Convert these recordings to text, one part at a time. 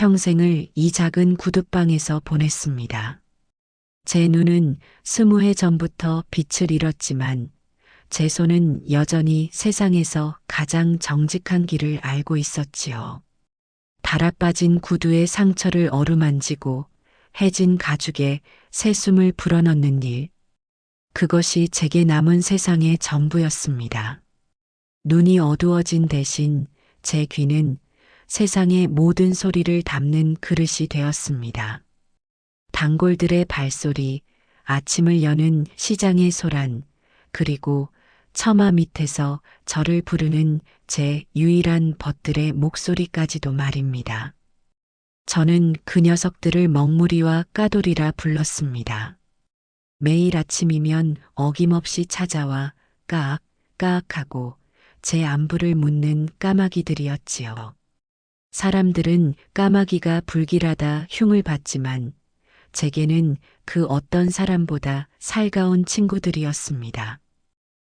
평생을 이 작은 구둣방에서 보냈습니다. 제 눈은 20해 전부터 빛을 잃었지만 제 손은 여전히 세상에서 가장 정직한 길을 알고 있었지요. 달아빠진 구두의 상처를 어루만지고 해진 가죽에 새숨을 불어넣는 일. 그것이 제게 남은 세상의 전부였습니다. 눈이 어두워진 대신 제 귀는 세상의 모든 소리를 담는 그릇이 되었습니다. 단골들의 발소리, 아침을 여는 시장의 소란, 그리고 처마 밑에서 저를 부르는 제 유일한 벗들의 목소리까지도 말입니다. 저는 그 녀석들을 먹무리와 까돌이라 불렀습니다. 매일 아침이면 어김없이 찾아와 까악, 까악하고 제 안부를 묻는 까마귀들이었지요. 사람들은 까마귀가 불길하다 흉을 받지만 제게는 그 어떤 사람보다 살가운 친구들이었습니다.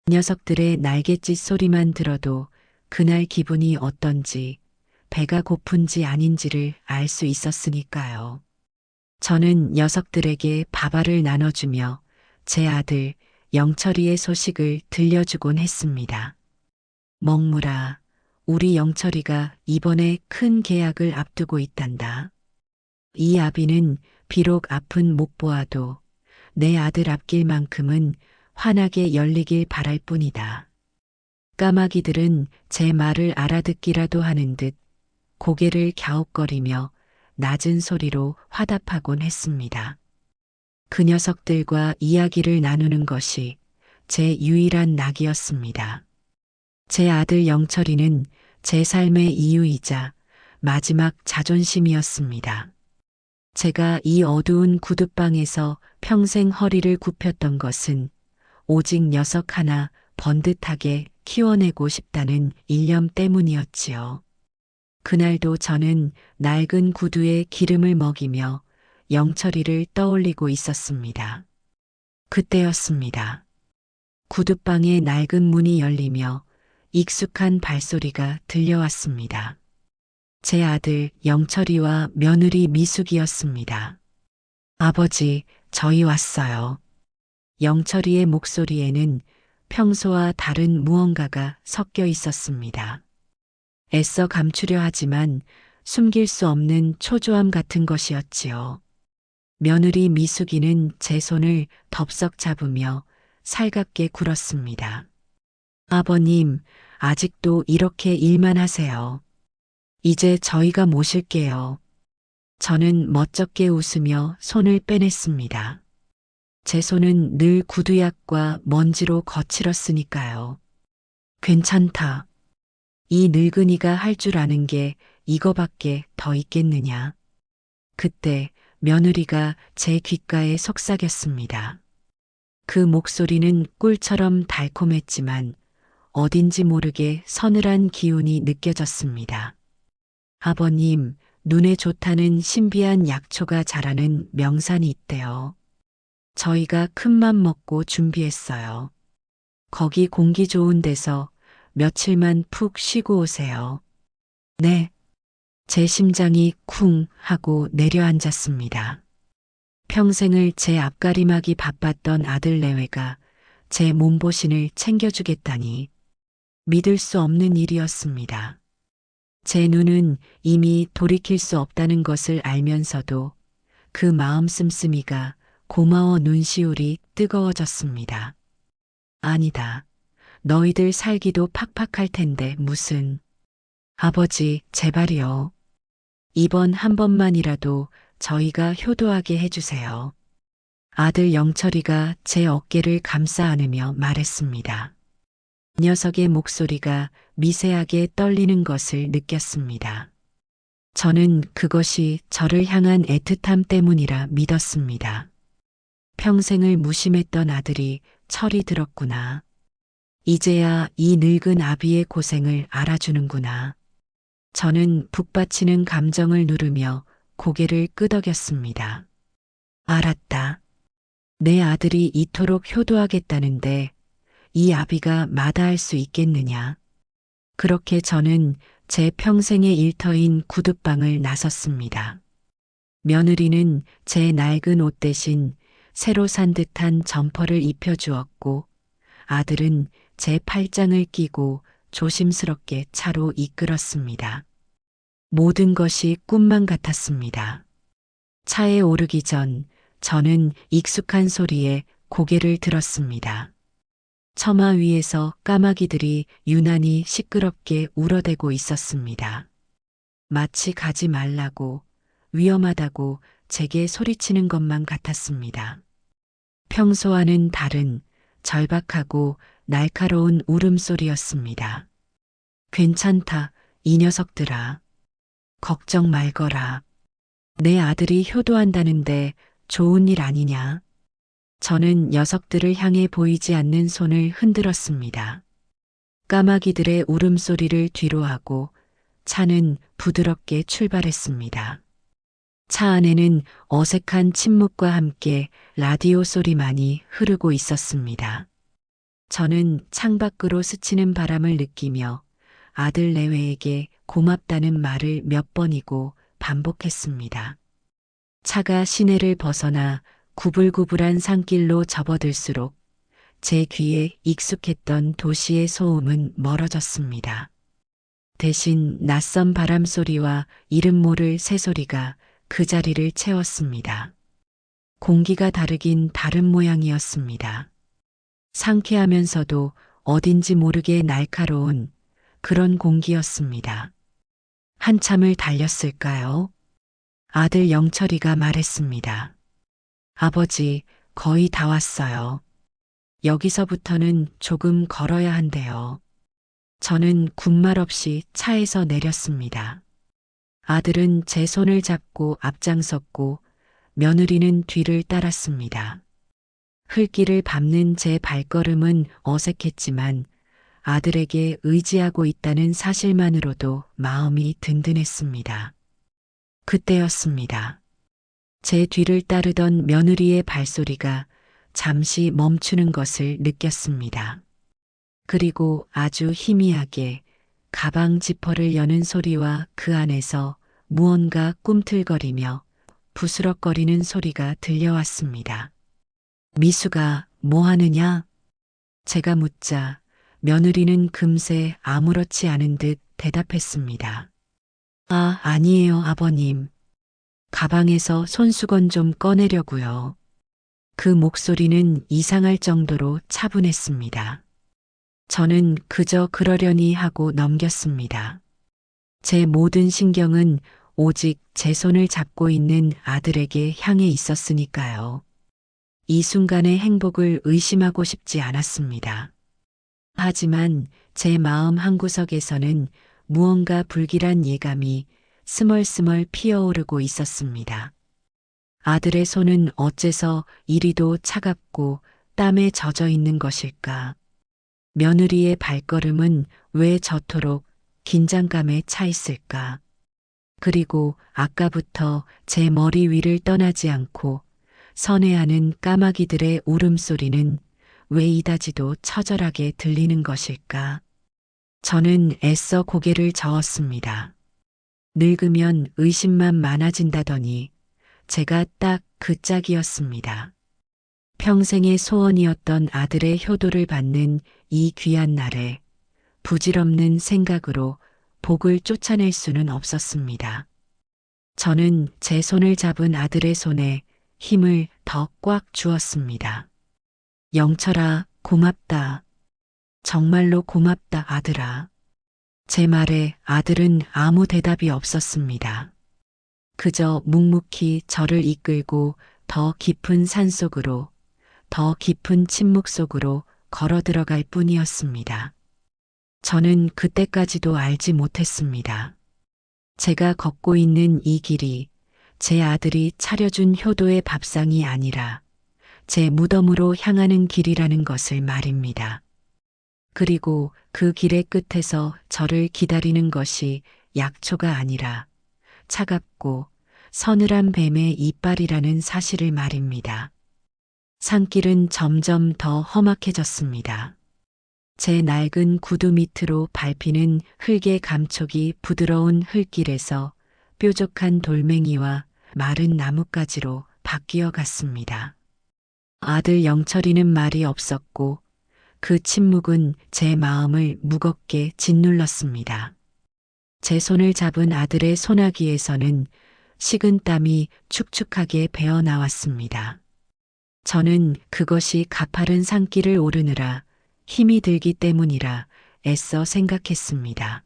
녀석들의 날갯짓 소리만 들어도 그날 기분이 어떤지, 배가 고픈지 아닌지를 알 수 있었으니까요. 저는 녀석들에게 밥알을 나눠주며 제 아들 영철이의 소식을 들려주곤 했습니다. 먹무라, 우리 영철이가 이번에 큰 계약을 앞두고 있단다. 이 아비는 비록 아픈 목 보아도 내 아들 앞길만큼은 환하게 열리길 바랄 뿐이다. 까마귀들은 제 말을 알아듣기라도 하는 듯 고개를 갸웃거리며 낮은 소리로 화답하곤 했습니다. 그 녀석들과 이야기를 나누는 것이 제 유일한 낙이었습니다. 제 아들 영철이는 제 삶의 이유이자 마지막 자존심이었습니다. 제가 이 어두운 구둣방에서 평생 허리를 굽혔던 것은 오직 녀석 하나 번듯하게 키워내고 싶다는 일념 때문이었지요. 그날도 저는 낡은 구두에 기름을 먹이며 영철이를 떠올리고 있었습니다. 그때였습니다. 구둣방의 낡은 문이 열리며 익숙한 발소리가 들려왔습니다. 제 아들 영철이와 며느리 미숙이었습니다. 아버지, 저희 왔어요. 영철이의 목소리에는 평소와 다른 무언가가 섞여 있었습니다. 애써 감추려 하지만 숨길 수 없는 초조함 같은 것이었지요. 며느리 미숙이는 제 손을 덥석 잡으며 살갑게 굴었습니다. 아버님, 아직도 이렇게 일만 하세요. 이제 저희가 모실게요. 저는 멋쩍게 웃으며 손을 빼냈습니다. 제 손은 늘 구두약과 먼지로 거칠었으니까요. 괜찮다. 이 늙은이가 할 줄 아는 게 이거밖에 더 있겠느냐. 그때 며느리가 제 귓가에 속삭였습니다. 그 목소리는 꿀처럼 달콤했지만 어딘지 모르게 서늘한 기운이 느껴졌습니다. 아버님, 눈에 좋다는 신비한 약초가 자라는 명산이 있대요. 저희가 큰맘 먹고 준비했어요. 거기 공기 좋은 데서 며칠만 푹 쉬고 오세요. 네. 제 심장이 쿵 하고 내려앉았습니다. 평생을 제 앞가림하기 바빴던 아들 내외가 제 몸보신을 챙겨주겠다니 믿을 수 없는 일이었습니다. 제 눈은 이미 돌이킬 수 없다는 것을 알면서도 그 마음 씀씀이가 고마워 눈시울이 뜨거워졌습니다. 아니다. 너희들 살기도 팍팍할 텐데 무슨. 아버지, 제발이요. 이번 한 번만이라도 저희가 효도하게 해주세요. 아들 영철이가 제 어깨를 감싸 안으며 말했습니다. 녀석의 목소리가 미세하게 떨리는 것을 느꼈습니다. 저는 그것이 저를 향한 애틋함 때문이라 믿었습니다. 평생을 무심했던 아들이 철이 들었구나. 이제야 이 늙은 아비의 고생을 알아주는구나. 저는 북받치는 감정을 누르며 고개를 끄덕였습니다. 알았다. 내 아들이 이토록 효도하겠다는데 이 아비가 마다할 수 있겠느냐. 그렇게 저는 제 평생의 일터인 구둣방을 나섰습니다. 며느리는 제 낡은 옷 대신 새로 산 듯한 점퍼를 입혀주었고 아들은 제 팔짱을 끼고 조심스럽게 차로 이끌었습니다. 모든 것이 꿈만 같았습니다. 차에 오르기 전 저는 익숙한 소리에 고개를 들었습니다. 처마 위에서 까마귀들이 유난히 시끄럽게 울어대고 있었습니다. 마치 가지 말라고, 위험하다고 제게 소리치는 것만 같았습니다. 평소와는 다른 절박하고 날카로운 울음소리였습니다. 괜찮다, 이 녀석들아. 걱정 말거라. 내 아들이 효도한다는데 좋은 일 아니냐? 저는 녀석들을 향해 보이지 않는 손을 흔들었습니다. 까마귀들의 울음소리를 뒤로하고 차는 부드럽게 출발했습니다. 차 안에는 어색한 침묵과 함께 라디오 소리만이 흐르고 있었습니다. 저는 창밖으로 스치는 바람을 느끼며 아들 내외에게 고맙다는 말을 몇 번이고 반복했습니다. 차가 시내를 벗어나 구불구불한 산길로 접어들수록 제 귀에 익숙했던 도시의 소음은 멀어졌습니다. 대신 낯선 바람 소리와 이름 모를 새소리가 그 자리를 채웠습니다. 공기가 다르긴 다른 모양이었습니다. 상쾌하면서도 어딘지 모르게 날카로운 그런 공기였습니다. 한참을 달렸을까요? 아들 영철이가 말했습니다. 아버지, 거의 다 왔어요. 여기서부터는 조금 걸어야 한대요. 저는 군말 없이 차에서 내렸습니다. 아들은 제 손을 잡고 앞장섰고 며느리는 뒤를 따랐습니다. 흘길을 밟는 제 발걸음은 어색했지만 아들에게 의지하고 있다는 사실만으로도 마음이 든든했습니다. 그때였습니다. 제 뒤를 따르던 며느리의 발소리가 잠시 멈추는 것을 느꼈습니다. 그리고 아주 희미하게 가방 지퍼를 여는 소리와 그 안에서 무언가 꿈틀거리며 부스럭거리는 소리가 들려왔습니다. 미수가 뭐 하느냐? 제가 묻자 며느리는 금세 아무렇지 않은 듯 대답했습니다. 아, 아니에요, 아버님. 가방에서 손수건 좀 꺼내려고요. 그 목소리는 이상할 정도로 차분했습니다. 저는 그저 그러려니 하고 넘겼습니다. 제 모든 신경은 오직 제 손을 잡고 있는 아들에게 향해 있었으니까요. 이 순간의 행복을 의심하고 싶지 않았습니다. 하지만 제 마음 한구석에서는 무언가 불길한 예감이 스멀스멀 피어오르고 있었습니다. 아들의 손은 어째서 이리도 차갑고 땀에 젖어 있는 것일까? 며느리의 발걸음은 왜 저토록 긴장감에 차 있을까? 그리고 아까부터 제 머리 위를 떠나지 않고 선회하는 까마귀들의 울음소리는 왜 이다지도 처절하게 들리는 것일까? 저는 애써 고개를 저었습니다. 늙으면 의심만 많아진다더니 제가 딱 그 짝이었습니다. 평생의 소원이었던 아들의 효도를 받는 이 귀한 날에 부질없는 생각으로 복을 쫓아낼 수는 없었습니다. 저는 제 손을 잡은 아들의 손에 힘을 더 꽉 주었습니다. 영철아, 고맙다. 정말로 고맙다, 아들아. 제 말에 아들은 아무 대답이 없었습니다. 그저 묵묵히 저를 이끌고 더 깊은 산속으로, 더 깊은 침묵 속으로 걸어 들어갈 뿐이었습니다. 저는 그때까지도 알지 못했습니다. 제가 걷고 있는 이 길이 제 아들이 차려준 효도의 밥상이 아니라 제 무덤으로 향하는 길이라는 것을 말입니다. 그리고 그 길의 끝에서 저를 기다리는 것이 약초가 아니라 차갑고 서늘한 뱀의 이빨이라는 사실을 말입니다. 산길은 점점 더 험악해졌습니다. 제 낡은 구두 밑으로 밟히는 흙의 감촉이 부드러운 흙길에서 뾰족한 돌멩이와 마른 나뭇가지로 바뀌어 갔습니다. 아들 영철이는 말이 없었고 그 침묵은 제 마음을 무겁게 짓눌렀습니다. 제 손을 잡은 아들의 소나기에서는 식은 땀이 축축하게 배어 나왔습니다. 저는 그것이 가파른 산길을 오르느라 힘이 들기 때문이라 애써 생각했습니다.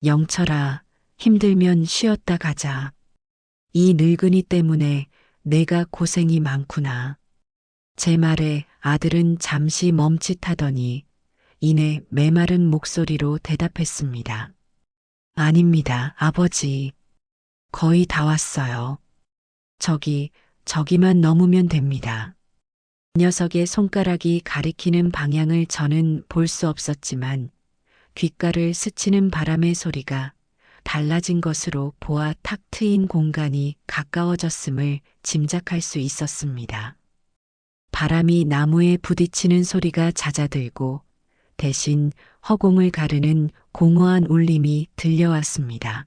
영철아, 힘들면 쉬었다 가자. 이 늙은이 때문에 내가 고생이 많구나. 제 말에 아들은 잠시 멈칫하더니 이내 메마른 목소리로 대답했습니다. 아닙니다, 아버지. 거의 다 왔어요. 저기만 넘으면 됩니다. 녀석의 손가락이 가리키는 방향을 저는 볼 수 없었지만 귓가를 스치는 바람의 소리가 달라진 것으로 보아 탁 트인 공간이 가까워졌음을 짐작할 수 있었습니다. 바람이 나무에 부딪히는 소리가 잦아들고 대신 허공을 가르는 공허한 울림이 들려왔습니다.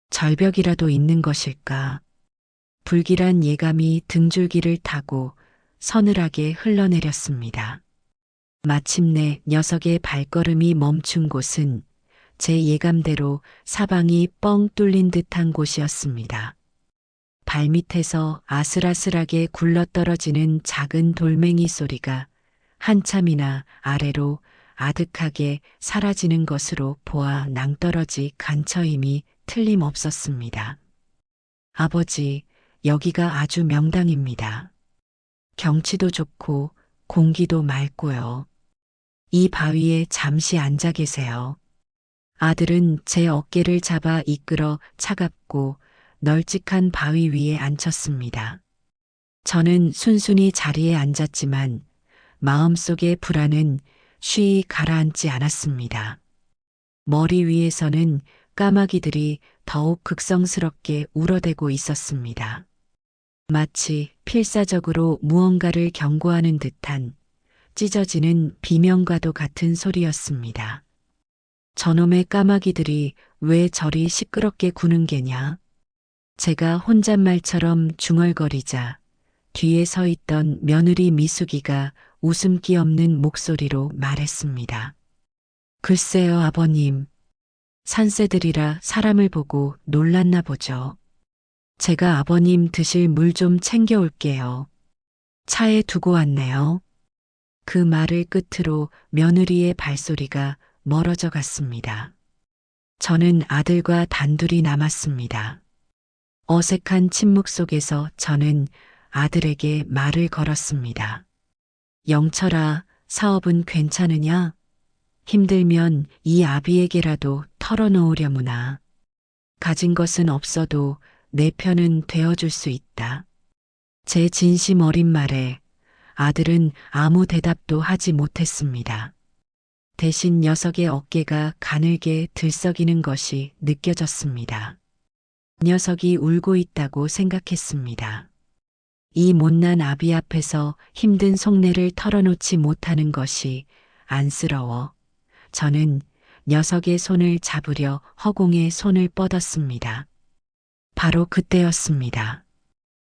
절벽이라도 있는 것일까? 불길한 예감이 등줄기를 타고 서늘하게 흘러내렸습니다. 마침내 녀석의 발걸음이 멈춘 곳은 제 예감대로 사방이 뻥 뚫린 듯한 곳이었습니다. 발밑에서 아슬아슬하게 굴러떨어지는 작은 돌멩이 소리가 한참이나 아래로 아득하게 사라지는 것으로 보아 낭떠러지 간처임이 틀림없었습니다. 아버지, 여기가 아주 명당입니다. 경치도 좋고 공기도 맑고요. 이 바위에 잠시 앉아 계세요. 아들은 제 어깨를 잡아 이끌어 차갑고 널찍한 바위 위에 앉혔습니다. 저는 순순히 자리에 앉았지만 마음속의 불안은 쉬이 가라앉지 않았습니다. 머리 위에서는 까마귀들이 더욱 극성스럽게 울어대고 있었습니다. 마치 필사적으로 무언가를 경고하는 듯한 찢어지는 비명과도 같은 소리였습니다. 저놈의 까마귀들이 왜 저리 시끄럽게 구는 게냐? 제가 혼잣말처럼 중얼거리자 뒤에 서 있던 며느리 미숙이가 웃음기 없는 목소리로 말했습니다. 글쎄요, 아버님. 산새들이라 사람을 보고 놀랐나 보죠. 제가 아버님 드실 물 좀 챙겨올게요. 차에 두고 왔네요. 그 말을 끝으로 며느리의 발소리가 멀어져 갔습니다. 저는 아들과 단둘이 남았습니다. 어색한 침묵 속에서 저는 아들에게 말을 걸었습니다. 영철아, 사업은 괜찮으냐? 힘들면 이 아비에게라도 털어놓으려무나. 가진 것은 없어도 내 편은 되어줄 수 있다. 제 진심 어린 말에 아들은 아무 대답도 하지 못했습니다. 대신 녀석의 어깨가 가늘게 들썩이는 것이 느껴졌습니다. 녀석이 울고 있다고 생각했습니다. 이 못난 아비 앞에서 힘든 속내를 털어놓지 못하는 것이 안쓰러워 저는 녀석의 손을 잡으려 허공에 손을 뻗었습니다. 바로 그때였습니다.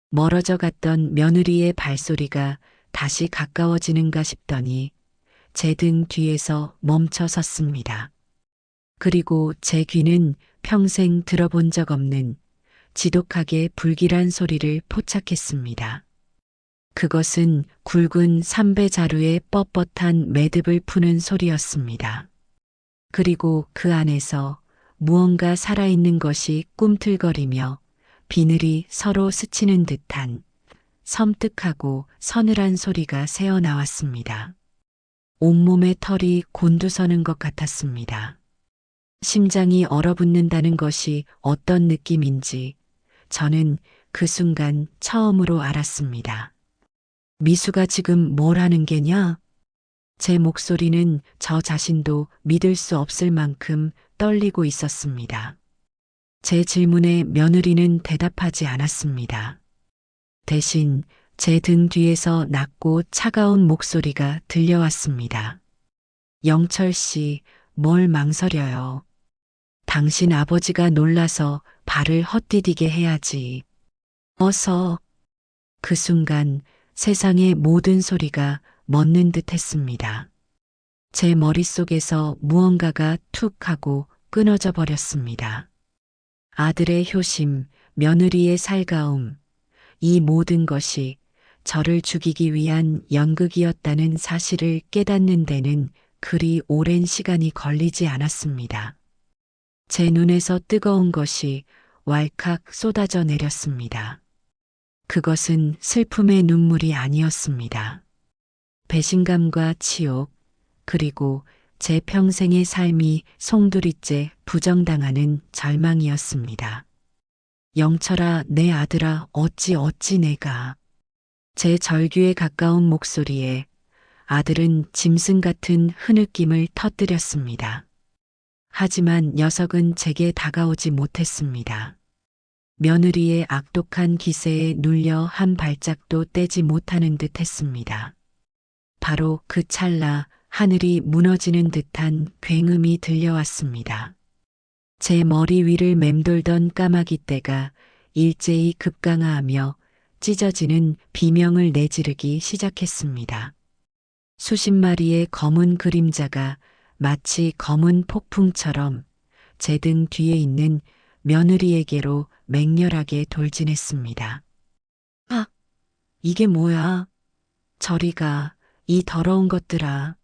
멀어져 갔던 며느리의 발소리가 다시 가까워지는가 싶더니 제 등 뒤에서 멈춰 섰습니다. 그리고 제 귀는 평생 들어본 적 없는 지독하게 불길한 소리를 포착했습니다. 그것은 굵은 삼배 자루에 뻣뻣한 매듭을 푸는 소리였습니다. 그리고 그 안에서 무언가 살아있는 것이 꿈틀거리며 비늘이 서로 스치는 듯한 섬뜩하고 서늘한 소리가 새어나왔습니다. 온몸의 털이 곤두서는 것 같았습니다. 심장이 얼어붙는다는 것이 어떤 느낌인지 저는 그 순간 처음으로 알았습니다. 미수가 지금 뭘 하는 게냐? 제 목소리는 저 자신도 믿을 수 없을 만큼 떨리고 있었습니다. 제 질문에 며느리는 대답하지 않았습니다. 대신 제 등 뒤에서 낮고 차가운 목소리가 들려왔습니다. 영철 씨, 뭘 망설여요. 당신 아버지가 놀라서 발을 헛디디게 해야지. 어서. 그 순간 세상의 모든 소리가 멎는 듯 했습니다. 제 머릿속에서 무언가가 툭 하고 끊어져 버렸습니다. 아들의 효심, 며느리의 살가움, 이 모든 것이 저를 죽이기 위한 연극이었다는 사실을 깨닫는 데는 그리 오랜 시간이 걸리지 않았습니다. 제 눈에서 뜨거운 것이 왈칵 쏟아져 내렸습니다. 그것은 슬픔의 눈물이 아니었습니다. 배신감과 치욕, 그리고 제 평생의 삶이 송두리째 부정당하는 절망이었습니다. 영철아, 내 아들아, 어찌 내가. 제 절규에 가까운 목소리에 아들은 짐승 같은 흐느낌을 터뜨렸습니다. 하지만 녀석은 제게 다가오지 못했습니다. 며느리의 악독한 기세에 눌려 한 발짝도 떼지 못하는 듯 했습니다. 바로 그 찰나 하늘이 무너지는 듯한 굉음이 들려왔습니다. 제 머리 위를 맴돌던 까마귀 떼가 일제히 급강하하며 찢어지는 비명을 내지르기 시작했습니다. 수십 마리의 검은 그림자가 마치 검은 폭풍처럼 제 등 뒤에 있는 며느리에게로 맹렬하게 돌진했습니다. 아, 이게 뭐야? 저리 가, 이 더러운 것들아.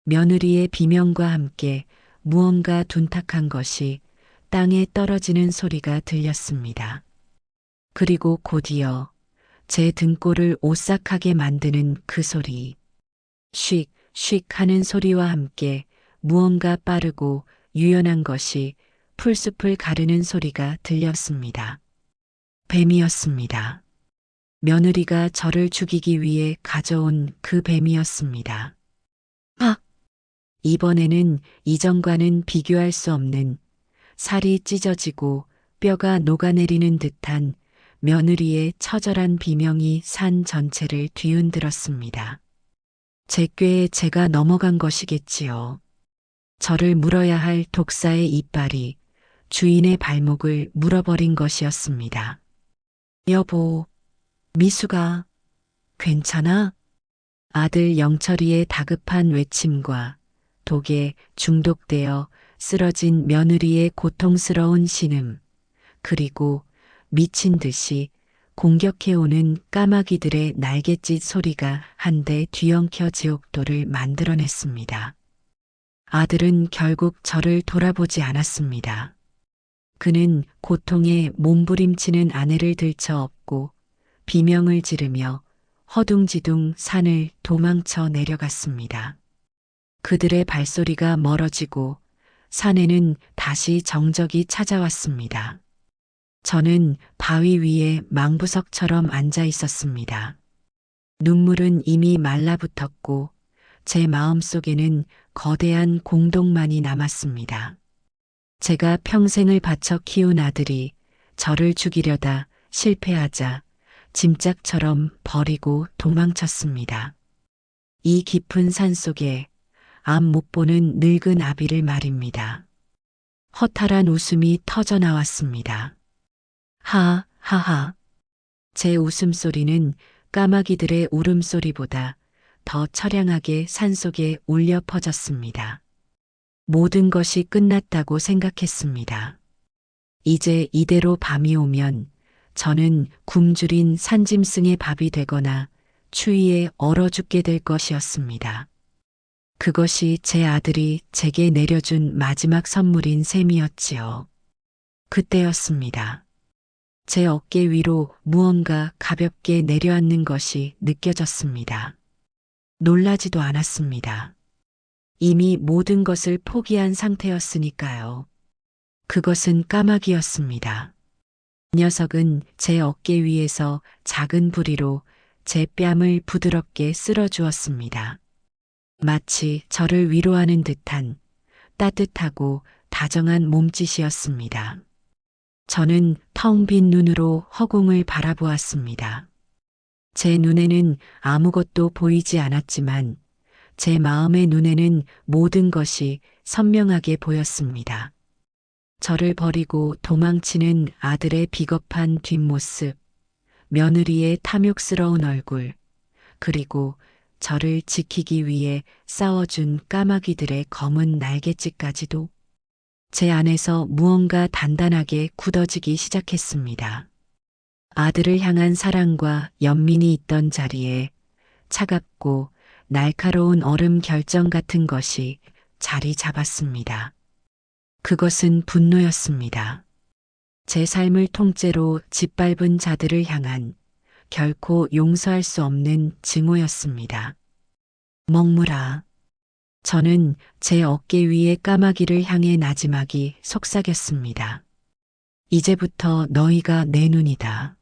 며느리의 비명과 함께 무언가 둔탁한 것이 땅에 떨어지는 소리가 들렸습니다. 그리고 곧이어 제 등골을 오싹하게 만드는 그 소리. 쉭, 쉭 하는 소리와 함께 무언가 빠르고 유연한 것이 풀숲을 가르는 소리가 들렸습니다. 뱀이었습니다. 며느리가 저를 죽이기 위해 가져온 그 뱀이었습니다. 아! 이번에는 이전과는 비교할 수 없는 살이 찢어지고 뼈가 녹아내리는 듯한 며느리의 처절한 비명이 산 전체를 뒤흔들었습니다. 제 꾀에 제가 넘어간 것이겠지요. 저를 물어야 할 독사의 이빨이 주인의 발목을 물어버린 것이었습니다. 여보, 미수가, 괜찮아? 아들 영철이의 다급한 외침과 독에 중독되어 쓰러진 며느리의 고통스러운 신음, 그리고 미친 듯이 공격해오는 까마귀들의 날갯짓 소리가 한데 뒤엉켜 지옥도를 만들어냈습니다. 아들은 결국 저를 돌아보지 않았습니다. 그는 고통에 몸부림치는 아내를 들쳐업고 비명을 지르며 허둥지둥 산을 도망쳐 내려갔습니다. 그들의 발소리가 멀어지고 산에는 다시 정적이 찾아왔습니다. 저는 바위 위에 망부석처럼 앉아 있었습니다. 눈물은 이미 말라붙었고 제 마음속에는 거대한 공동만이 남았습니다. 제가 평생을 바쳐 키운 아들이 저를 죽이려다 실패하자 짐짝처럼 버리고 도망쳤습니다. 이 깊은 산 속에 앞 못 보는 늙은 아비를 말입니다. 허탈한 웃음이 터져 나왔습니다. 하하하. 제 웃음소리는 까마귀들의 울음소리보다 더 처량하게 산속에 울려 퍼졌습니다. 모든 것이 끝났다고 생각했습니다. 이제 이대로 밤이 오면 저는 굶주린 산짐승의 밥이 되거나 추위에 얼어 죽게 될 것이었습니다. 그것이 제 아들이 제게 내려준 마지막 선물인 셈이었지요. 그때였습니다. 제 어깨 위로 무언가 가볍게 내려앉는 것이 느껴졌습니다. 놀라지도 않았습니다. 이미 모든 것을 포기한 상태였으니까요. 그것은 까마귀였습니다. 녀석은 제 어깨 위에서 작은 부리로 제 뺨을 부드럽게 쓸어주었습니다. 마치 저를 위로하는 듯한 따뜻하고 다정한 몸짓이었습니다. 저는 텅 빈 눈으로 허공을 바라보았습니다. 제 눈에는 아무것도 보이지 않았지만 제 마음의 눈에는 모든 것이 선명하게 보였습니다. 저를 버리고 도망치는 아들의 비겁한 뒷모습, 며느리의 탐욕스러운 얼굴, 그리고 저를 지키기 위해 싸워준 까마귀들의 검은 날갯짓까지도 제 안에서 무언가 단단하게 굳어지기 시작했습니다. 아들을 향한 사랑과 연민이 있던 자리에 차갑고 날카로운 얼음 결정 같은 것이 자리 잡았습니다. 그것은 분노였습니다. 제 삶을 통째로 짓밟은 자들을 향한 결코 용서할 수 없는 증오였습니다. 먹물아. 저는 제 어깨 위에 까마귀를 향해 나지막이 속삭였습니다. 이제부터 너희가 내 눈이다.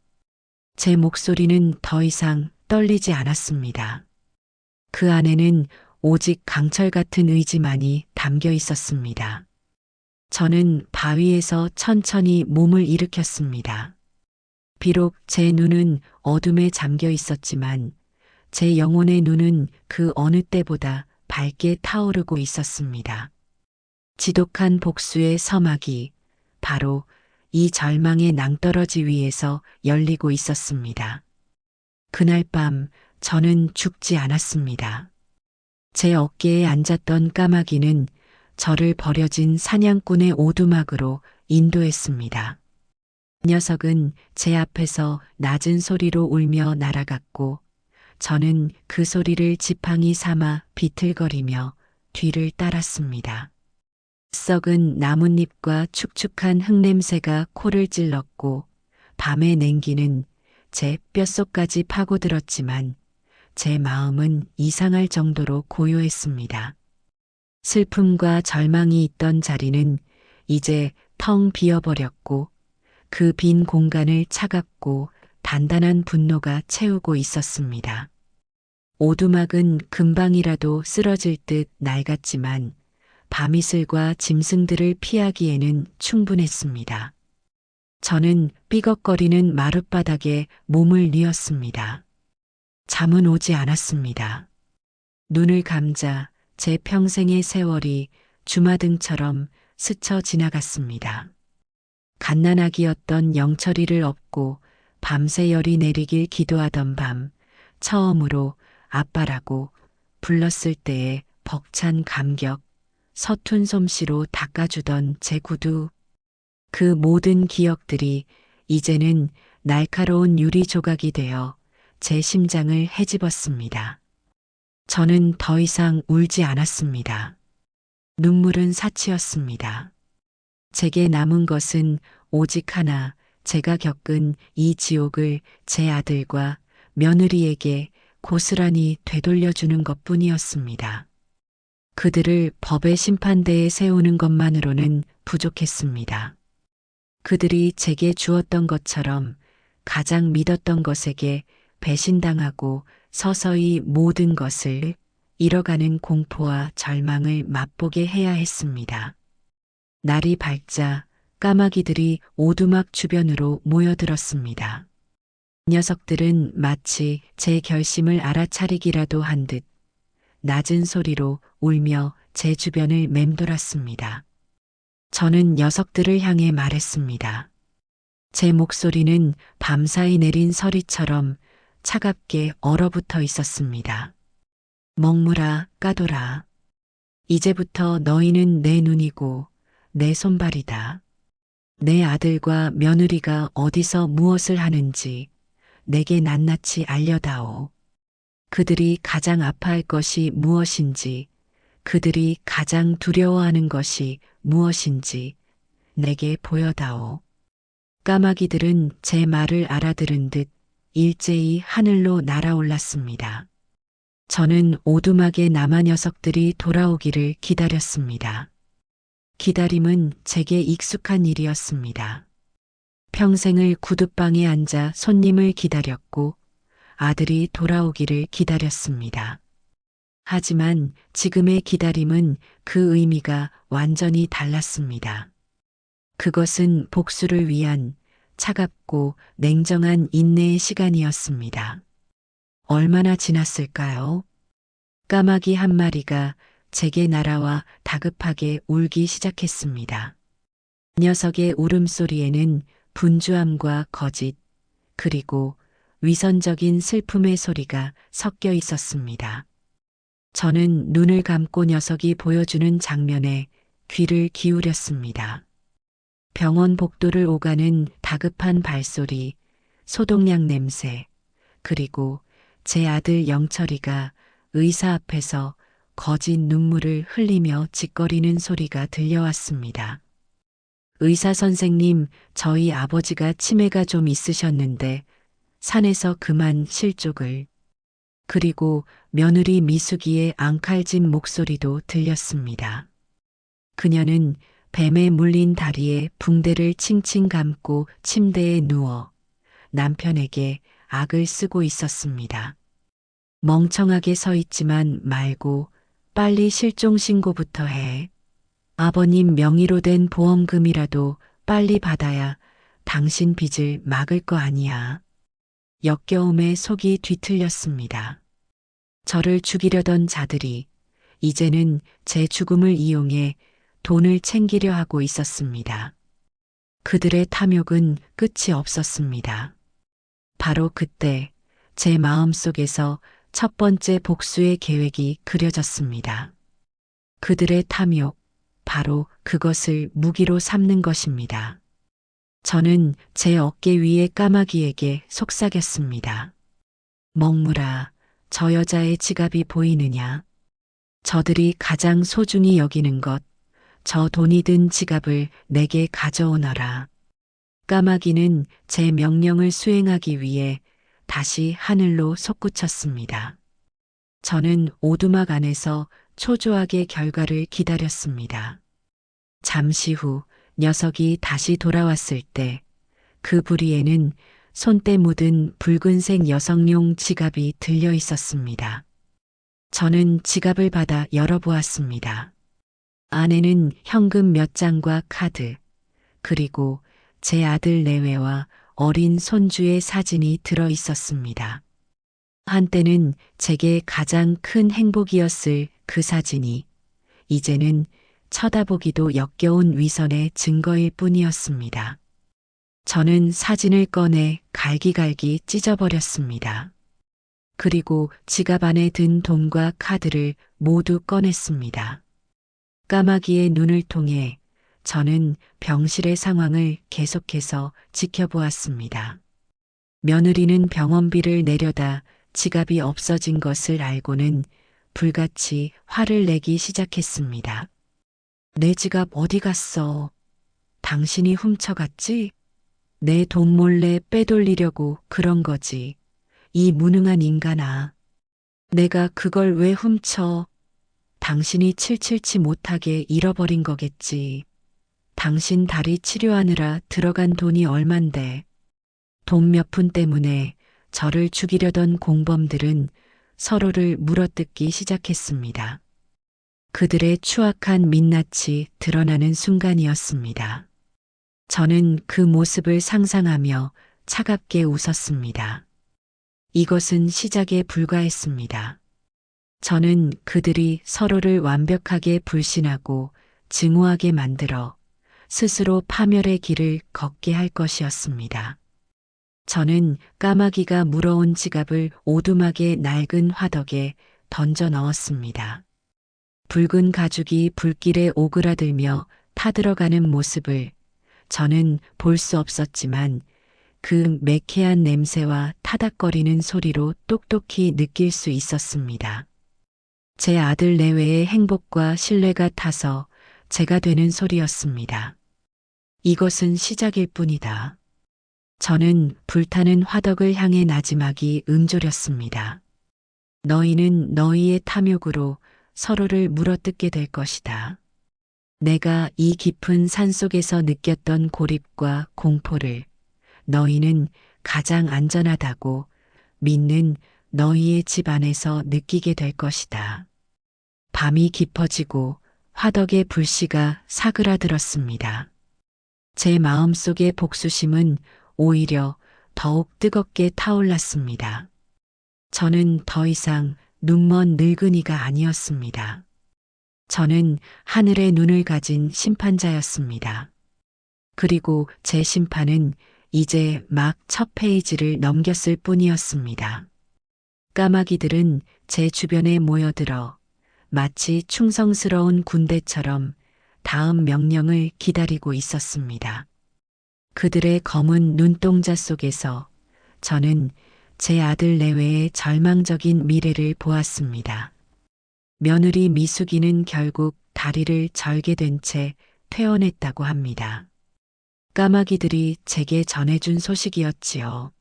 제 목소리는 더 이상 떨리지 않았습니다. 그 안에는 오직 강철 같은 의지만이 담겨 있었습니다. 저는 바위에서 천천히 몸을 일으켰습니다. 비록 제 눈은 어둠에 잠겨 있었지만 제 영혼의 눈은 그 어느 때보다 밝게 타오르고 있었습니다. 지독한 복수의 서막이 바로 이 절망의 낭떠러지 위에서 열리고 있었습니다. 그날 밤 저는 죽지 않았습니다. 제 어깨에 앉았던 까마귀는 저를 버려진 사냥꾼의 오두막으로 인도했습니다. 녀석은 제 앞에서 낮은 소리로 울며 날아갔고 저는 그 소리를 지팡이 삼아 비틀거리며 뒤를 따랐습니다. 썩은 나뭇잎과 축축한 흙냄새가 코를 찔렀고 밤의 냉기는 제 뼛속까지 파고들었지만 제 마음은 이상할 정도로 고요했습니다. 슬픔과 절망이 있던 자리는 이제 텅 비어버렸고 그 빈 공간을 차갑고 단단한 분노가 채우고 있었습니다. 오두막은 금방이라도 쓰러질 듯 낡았지만 밤이슬과 짐승들을 피하기에는 충분했습니다. 저는 삐걱거리는 마룻바닥에 몸을 뉘었습니다. 잠은 오지 않았습니다. 눈을 감자 제 평생의 세월이 주마등처럼 스쳐 지나갔습니다. 갓난아기였던 영철이를 업고 밤새 열이 내리길 기도하던 밤, 처음으로 아빠라고 불렀을 때의 벅찬 감격, 서툰 솜씨로 닦아주던 제 구두, 그 모든 기억들이 이제는 날카로운 유리 조각이 되어 제 심장을 헤집었습니다. 저는 더 이상 울지 않았습니다. 눈물은 사치였습니다. 제게 남은 것은 오직 하나, 제가 겪은 이 지옥을 제 아들과 며느리에게 고스란히 되돌려주는 것뿐이었습니다. 그들을 법의 심판대에 세우는 것만으로는 부족했습니다. 그들이 제게 주었던 것처럼 가장 믿었던 것에게 배신당하고 서서히 모든 것을 잃어가는 공포와 절망을 맛보게 해야 했습니다. 날이 밝자 까마귀들이 오두막 주변으로 모여들었습니다. 녀석들은 마치 제 결심을 알아차리기라도 한 듯 낮은 소리로 울며 제 주변을 맴돌았습니다. 저는 녀석들을 향해 말했습니다. 제 목소리는 밤사이 내린 서리처럼 차갑게 얼어붙어 있었습니다. 먹물아, 까돌아. 이제부터 너희는 내 눈이고 내 손발이다. 내 아들과 며느리가 어디서 무엇을 하는지 내게 낱낱이 알려다오. 그들이 가장 아파할 것이 무엇인지, 그들이 가장 두려워하는 것이 무엇인지 내게 보여다오. 까마귀들은 제 말을 알아들은 듯 일제히 하늘로 날아올랐습니다. 저는 오두막의 남아 녀석들이 돌아오기를 기다렸습니다. 기다림은 제게 익숙한 일이었습니다. 평생을 구두방에 앉아 손님을 기다렸고 아들이 돌아오기를 기다렸습니다. 하지만 지금의 기다림은 그 의미가 완전히 달랐습니다. 그것은 복수를 위한 차갑고 냉정한 인내의 시간이었습니다. 얼마나 지났을까요? 까마귀 한 마리가 제게 날아와 다급하게 울기 시작했습니다. 녀석의 울음소리에는 분주함과 거짓, 그리고 위선적인 슬픔의 소리가 섞여 있었습니다. 저는 눈을 감고 녀석이 보여주는 장면에 귀를 기울였습니다. 병원 복도를 오가는 다급한 발소리, 소독약 냄새, 그리고 제 아들 영철이가 의사 앞에서 거짓 눈물을 흘리며 짓거리는 소리가 들려왔습니다. 의사 선생님, 저희 아버지가 치매가 좀 있으셨는데 산에서 그만 실족을. 그리고 며느리 미숙이의 앙칼진 목소리도 들렸습니다. 그녀는 뱀에 물린 다리에 붕대를 칭칭 감고 침대에 누워 남편에게 악을 쓰고 있었습니다. 멍청하게 서 있지만 말고 빨리 실종 신고부터 해. 아버님 명의로 된 보험금이라도 빨리 받아야 당신 빚을 막을 거 아니야. 역겨움에 속이 뒤틀렸습니다. 저를 죽이려던 자들이 이제는 제 죽음을 이용해 돈을 챙기려 하고 있었습니다. 그들의 탐욕은 끝이 없었습니다. 바로 그때 제 마음속에서 첫 번째 복수의 계획이 그려졌습니다. 그들의 탐욕, 바로 그것을 무기로 삼는 것입니다. 저는 제 어깨 위의 까마귀에게 속삭였습니다. 먹물아, 저 여자의 지갑이 보이느냐? 저들이 가장 소중히 여기는 것, 저 돈이 든 지갑을 내게 가져오너라. 까마귀는 제 명령을 수행하기 위해 다시 하늘로 솟구쳤습니다. 저는 오두막 안에서 초조하게 결과를 기다렸습니다. 잠시 후 녀석이 다시 돌아왔을 때 그 부리에는 손때 묻은 붉은색 여성용 지갑이 들려 있었습니다. 저는 지갑을 받아 열어보았습니다. 안에는 현금 몇 장과 카드, 그리고 제 아들 내외와 어린 손주의 사진이 들어 있었습니다. 한때는 제게 가장 큰 행복이었을 그 사진이 이제는 쳐다보기도 역겨운 위선의 증거일 뿐이었습니다. 저는 사진을 꺼내 갈기갈기 찢어버렸습니다. 그리고 지갑 안에 든 돈과 카드를 모두 꺼냈습니다. 까마귀의 눈을 통해 저는 병실의 상황을 계속해서 지켜보았습니다. 며느리는 병원비를 내려다 지갑이 없어진 것을 알고는 불같이 화를 내기 시작했습니다. 내 지갑 어디 갔어? 당신이 훔쳐갔지? 내 돈 몰래 빼돌리려고 그런 거지. 이 무능한 인간아. 내가 그걸 왜 훔쳐? 당신이 칠칠치 못하게 잃어버린 거겠지. 당신 다리 치료하느라 들어간 돈이 얼만데. 돈 몇 푼 때문에 저를 죽이려던 공범들은 서로를 물어뜯기 시작했습니다. 그들의 추악한 민낯이 드러나는 순간이었습니다. 저는 그 모습을 상상하며 차갑게 웃었습니다. 이것은 시작에 불과했습니다. 저는 그들이 서로를 완벽하게 불신하고 증오하게 만들어 스스로 파멸의 길을 걷게 할 것이었습니다. 저는 까마귀가 물어온 지갑을 오두막의 낡은 화덕에 던져 넣었습니다. 붉은 가죽이 불길에 오그라들며 타들어가는 모습을 저는 볼 수 없었지만 그 매캐한 냄새와 타닥거리는 소리로 똑똑히 느낄 수 있었습니다. 제 아들 내외의 행복과 신뢰가 타서 제가 되는 소리였습니다. 이것은 시작일 뿐이다. 저는 불타는 화덕을 향해 나지막이 응조렸습니다. 너희는 너희의 탐욕으로 서로를 물어뜯게 될 것이다. 내가 이 깊은 산속에서 느꼈던 고립과 공포를 너희는 가장 안전하다고 믿는 너희의 집 안에서 느끼게 될 것이다. 밤이 깊어지고 화덕의 불씨가 사그라들었습니다. 제 마음속의 복수심은 오히려 더욱 뜨겁게 타올랐습니다. 저는 더 이상 눈먼 늙은이가 아니었습니다. 저는 하늘의 눈을 가진 심판자였습니다. 그리고 제 심판은 이제 막 첫 페이지를 넘겼을 뿐이었습니다. 까마귀들은 제 주변에 모여들어 마치 충성스러운 군대처럼 다음 명령을 기다리고 있었습니다. 그들의 검은 눈동자 속에서 저는 제 아들 내외의 절망적인 미래를 보았습니다. 며느리 미숙이는 결국 다리를 절게 된 채 퇴원했다고 합니다. 까마귀들이 제게 전해준 소식이었지요.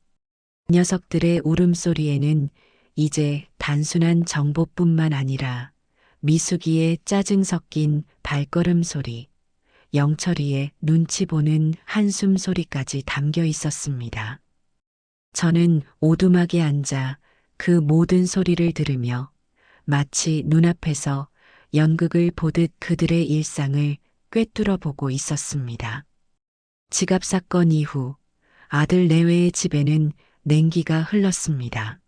녀석들의 울음소리에는 이제 단순한 정보뿐만 아니라 미숙이의 짜증 섞인 발걸음 소리, 영철이의 눈치 보는 한숨 소리까지 담겨 있었습니다. 저는 오두막에 앉아 그 모든 소리를 들으며 마치 눈앞에서 연극을 보듯 그들의 일상을 꿰뚫어 보고 있었습니다. 지갑 사건 이후 아들 내외의 집에는 냉기가 흘렀습니다.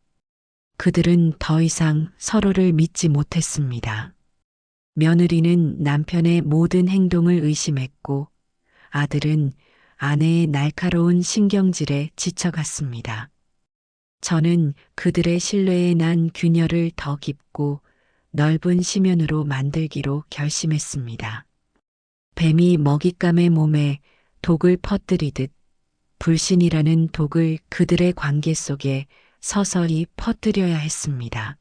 그들은 더 이상 서로를 믿지 못했습니다. 며느리는 남편의 모든 행동을 의심했고 아들은 아내의 날카로운 신경질에 지쳐갔습니다. 저는 그들의 신뢰에 난 균열을 더 깊고 넓은 심연으로 만들기로 결심했습니다. 뱀이 먹잇감의 몸에 독을 퍼뜨리듯 불신이라는 독을 그들의 관계 속에 서서히 퍼뜨려야 했습니다.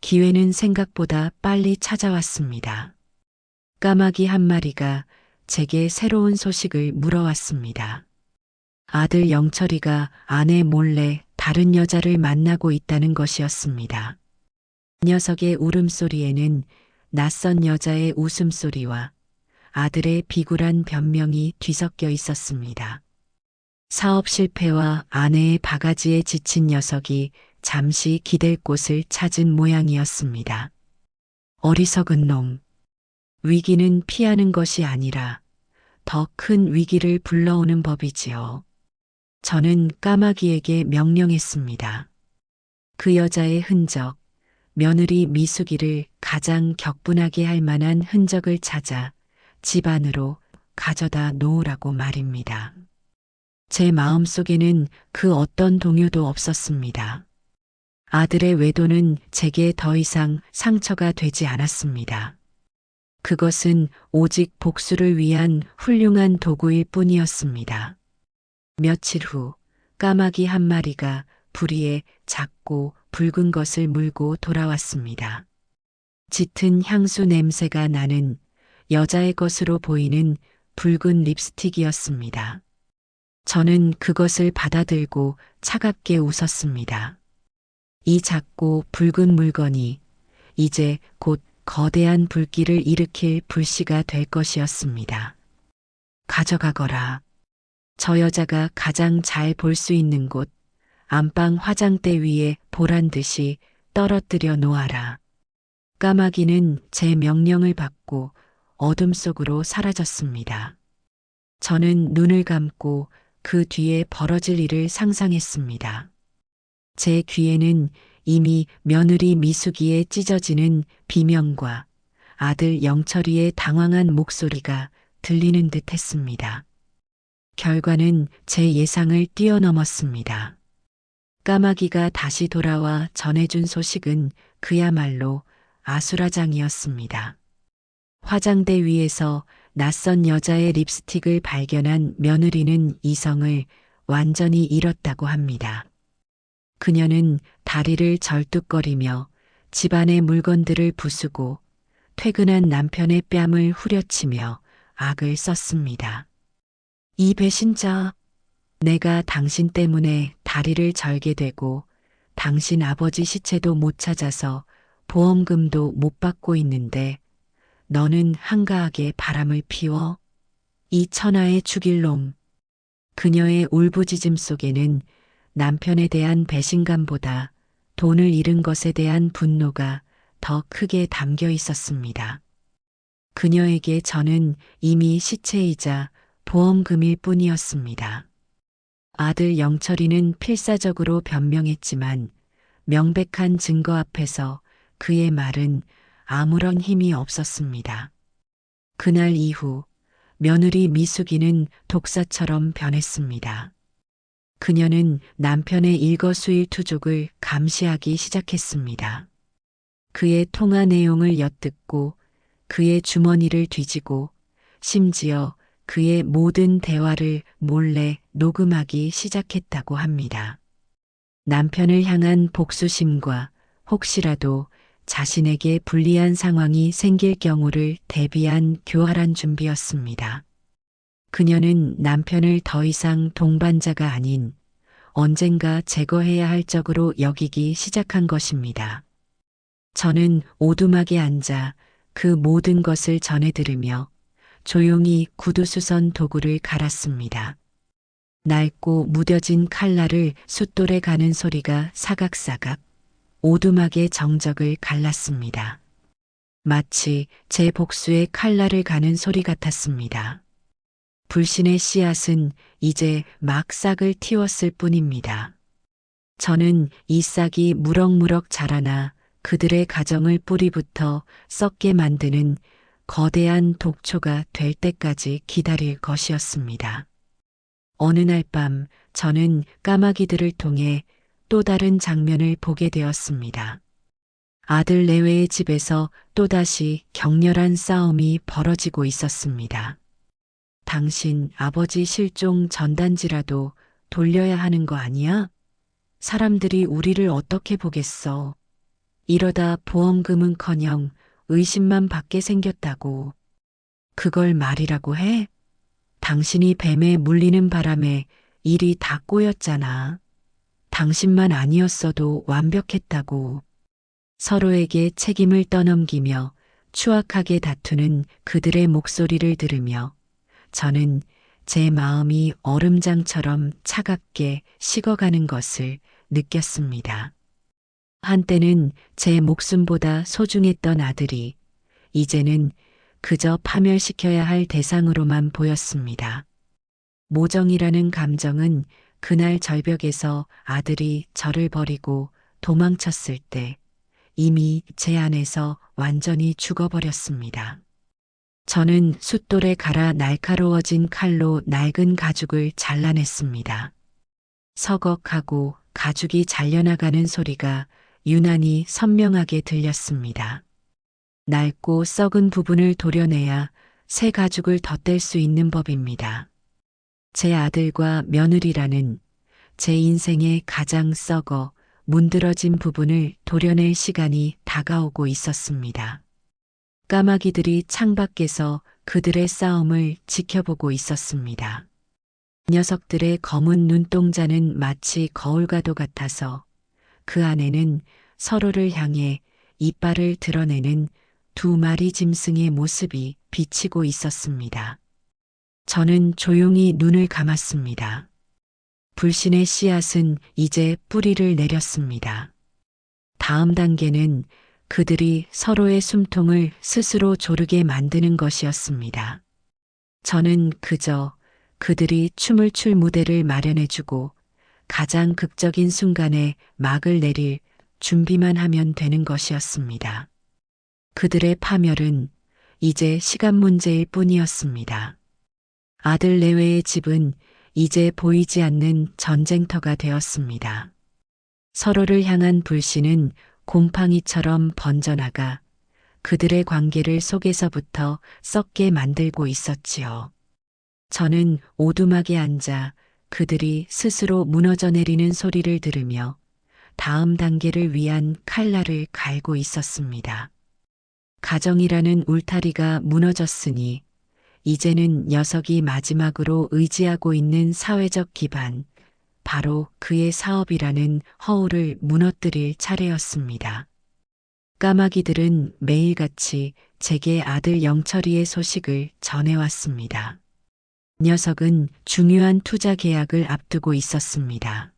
기회는 생각보다 빨리 찾아왔습니다. 까마귀 한 마리가 제게 새로운 소식을 물어왔습니다. 아들 영철이가 아내 몰래 다른 여자를 만나고 있다는 것이었습니다. 녀석의 울음소리에는 낯선 여자의 웃음소리와 아들의 비굴한 변명이 뒤섞여 있었습니다. 사업 실패와 아내의 바가지에 지친 녀석이 잠시 기댈 곳을 찾은 모양이었습니다. 어리석은 놈. 위기는 피하는 것이 아니라 더 큰 위기를 불러오는 법이지요. 저는 까마귀에게 명령했습니다. 그 여자의 흔적, 며느리 미숙이를 가장 격분하게 할 만한 흔적을 찾아 집 안으로 가져다 놓으라고 말입니다. 제 마음속에는 그 어떤 동요도 없었습니다. 아들의 외도는 제게 더 이상 상처가 되지 않았습니다. 그것은 오직 복수를 위한 훌륭한 도구일 뿐이었습니다. 며칠 후 까마귀 한 마리가 부리에 작고 붉은 것을 물고 돌아왔습니다. 짙은 향수 냄새가 나는 여자의 것으로 보이는 붉은 립스틱이었습니다. 저는 그것을 받아들고 차갑게 웃었습니다. 이 작고 붉은 물건이 이제 곧 거대한 불길을 일으킬 불씨가 될 것이었습니다. 가져가거라. 저 여자가 가장 잘 볼 수 있는 곳, 안방 화장대 위에 보란 듯이 떨어뜨려 놓아라. 까마귀는 제 명령을 받고 어둠 속으로 사라졌습니다. 저는 눈을 감고 그 뒤에 벌어질 일을 상상했습니다. 제 귀에는 이미 며느리 미숙이의 찢어지는 비명과 아들 영철이의 당황한 목소리가 들리는 듯 했습니다. 결과는 제 예상을 뛰어넘었습니다. 까마귀가 다시 돌아와 전해준 소식은 그야말로 아수라장이었습니다. 화장대 위에서 낯선 여자의 립스틱을 발견한 며느리는 이성을 완전히 잃었다고 합니다. 그녀는 다리를 절뚝거리며 집안의 물건들을 부수고 퇴근한 남편의 뺨을 후려치며 악을 썼습니다. 이 배신자, 내가 당신 때문에 다리를 절게 되고 당신 아버지 시체도 못 찾아서 보험금도 못 받고 있는데 너는 한가하게 바람을 피워? 이 천하의 죽일 놈. 그녀의 울부짖음 속에는 남편에 대한 배신감보다 돈을 잃은 것에 대한 분노가 더 크게 담겨 있었습니다. 그녀에게 저는 이미 시체이자 보험금일 뿐이었습니다. 아들 영철이는 필사적으로 변명했지만 명백한 증거 앞에서 그의 말은 아무런 힘이 없었습니다. 그날 이후 며느리 미숙이는 독사처럼 변했습니다. 그녀는 남편의 일거수일투족을 감시하기 시작했습니다. 그의 통화 내용을 엿듣고 그의 주머니를 뒤지고 심지어 그의 모든 대화를 몰래 녹음하기 시작했다고 합니다. 남편을 향한 복수심과 혹시라도 자신에게 불리한 상황이 생길 경우를 대비한 교활한 준비였습니다. 그녀는 남편을 더 이상 동반자가 아닌 언젠가 제거해야 할 적으로 여기기 시작한 것입니다. 저는 오두막에 앉아 그 모든 것을 전해 들으며 조용히 구두수선 도구를 갈았습니다. 낡고 무뎌진 칼날을 숫돌에 가는 소리가 사각사각 오두막의 정적을 갈랐습니다. 마치 제 복수의 칼날을 가는 소리 같았습니다. 불신의 씨앗은 이제 막 싹을 틔웠을 뿐입니다. 저는 이 싹이 무럭무럭 자라나 그들의 가정을 뿌리부터 썩게 만드는 거대한 독초가 될 때까지 기다릴 것이었습니다. 어느 날 밤 저는 까마귀들을 통해 또 다른 장면을 보게 되었습니다. 아들 내외의 집에서 또다시 격렬한 싸움이 벌어지고 있었습니다. 당신 아버지 실종 전단지라도 돌려야 하는 거 아니야? 사람들이 우리를 어떻게 보겠어? 이러다 보험금은커녕 의심만 받게 생겼다고. 그걸 말이라고 해? 당신이 뱀에 물리는 바람에 일이 다 꼬였잖아. 당신만 아니었어도 완벽했다고. 서로에게 책임을 떠넘기며 추악하게 다투는 그들의 목소리를 들으며 저는 제 마음이 얼음장처럼 차갑게 식어가는 것을 느꼈습니다. 한때는 제 목숨보다 소중했던 아들이 이제는 그저 파멸시켜야 할 대상으로만 보였습니다. 모정이라는 감정은 그날 절벽에서 아들이 저를 버리고 도망쳤을 때 이미 제 안에서 완전히 죽어버렸습니다. 저는 숫돌에 갈아 날카로워진 칼로 낡은 가죽을 잘라냈습니다. 서걱하고 가죽이 잘려나가는 소리가 유난히 선명하게 들렸습니다. 낡고 썩은 부분을 도려내야 새 가죽을 덧댈 수 있는 법입니다. 제 아들과 며느리라는 제 인생의 가장 썩어 문드러진 부분을 도려낼 시간이 다가오고 있었습니다. 까마귀들이 창밖에서 그들의 싸움을 지켜보고 있었습니다. 녀석들의 검은 눈동자는 마치 거울과도 같아서 그 안에는 서로를 향해 이빨을 드러내는 두 마리 짐승의 모습이 비치고 있었습니다. 저는 조용히 눈을 감았습니다. 불신의 씨앗은 이제 뿌리를 내렸습니다. 다음 단계는 그들이 서로의 숨통을 스스로 조르게 만드는 것이었습니다. 저는 그저 그들이 춤을 출 무대를 마련해주고 가장 극적인 순간에 막을 내릴 준비만 하면 되는 것이었습니다. 그들의 파멸은 이제 시간 문제일 뿐이었습니다. 아들 내외의 집은 이제 보이지 않는 전쟁터가 되었습니다. 서로를 향한 불신은 곰팡이처럼 번져나가 그들의 관계를 속에서부터 썩게 만들고 있었지요. 저는 오두막에 앉아 그들이 스스로 무너져 내리는 소리를 들으며 다음 단계를 위한 칼날을 갈고 있었습니다. 가정이라는 울타리가 무너졌으니 이제는 녀석이 마지막으로 의지하고 있는 사회적 기반, 바로 그의 사업이라는 허울을 무너뜨릴 차례였습니다. 까마귀들은 매일같이 제게 아들 영철이의 소식을 전해왔습니다. 녀석은 중요한 투자 계약을 앞두고 있었습니다.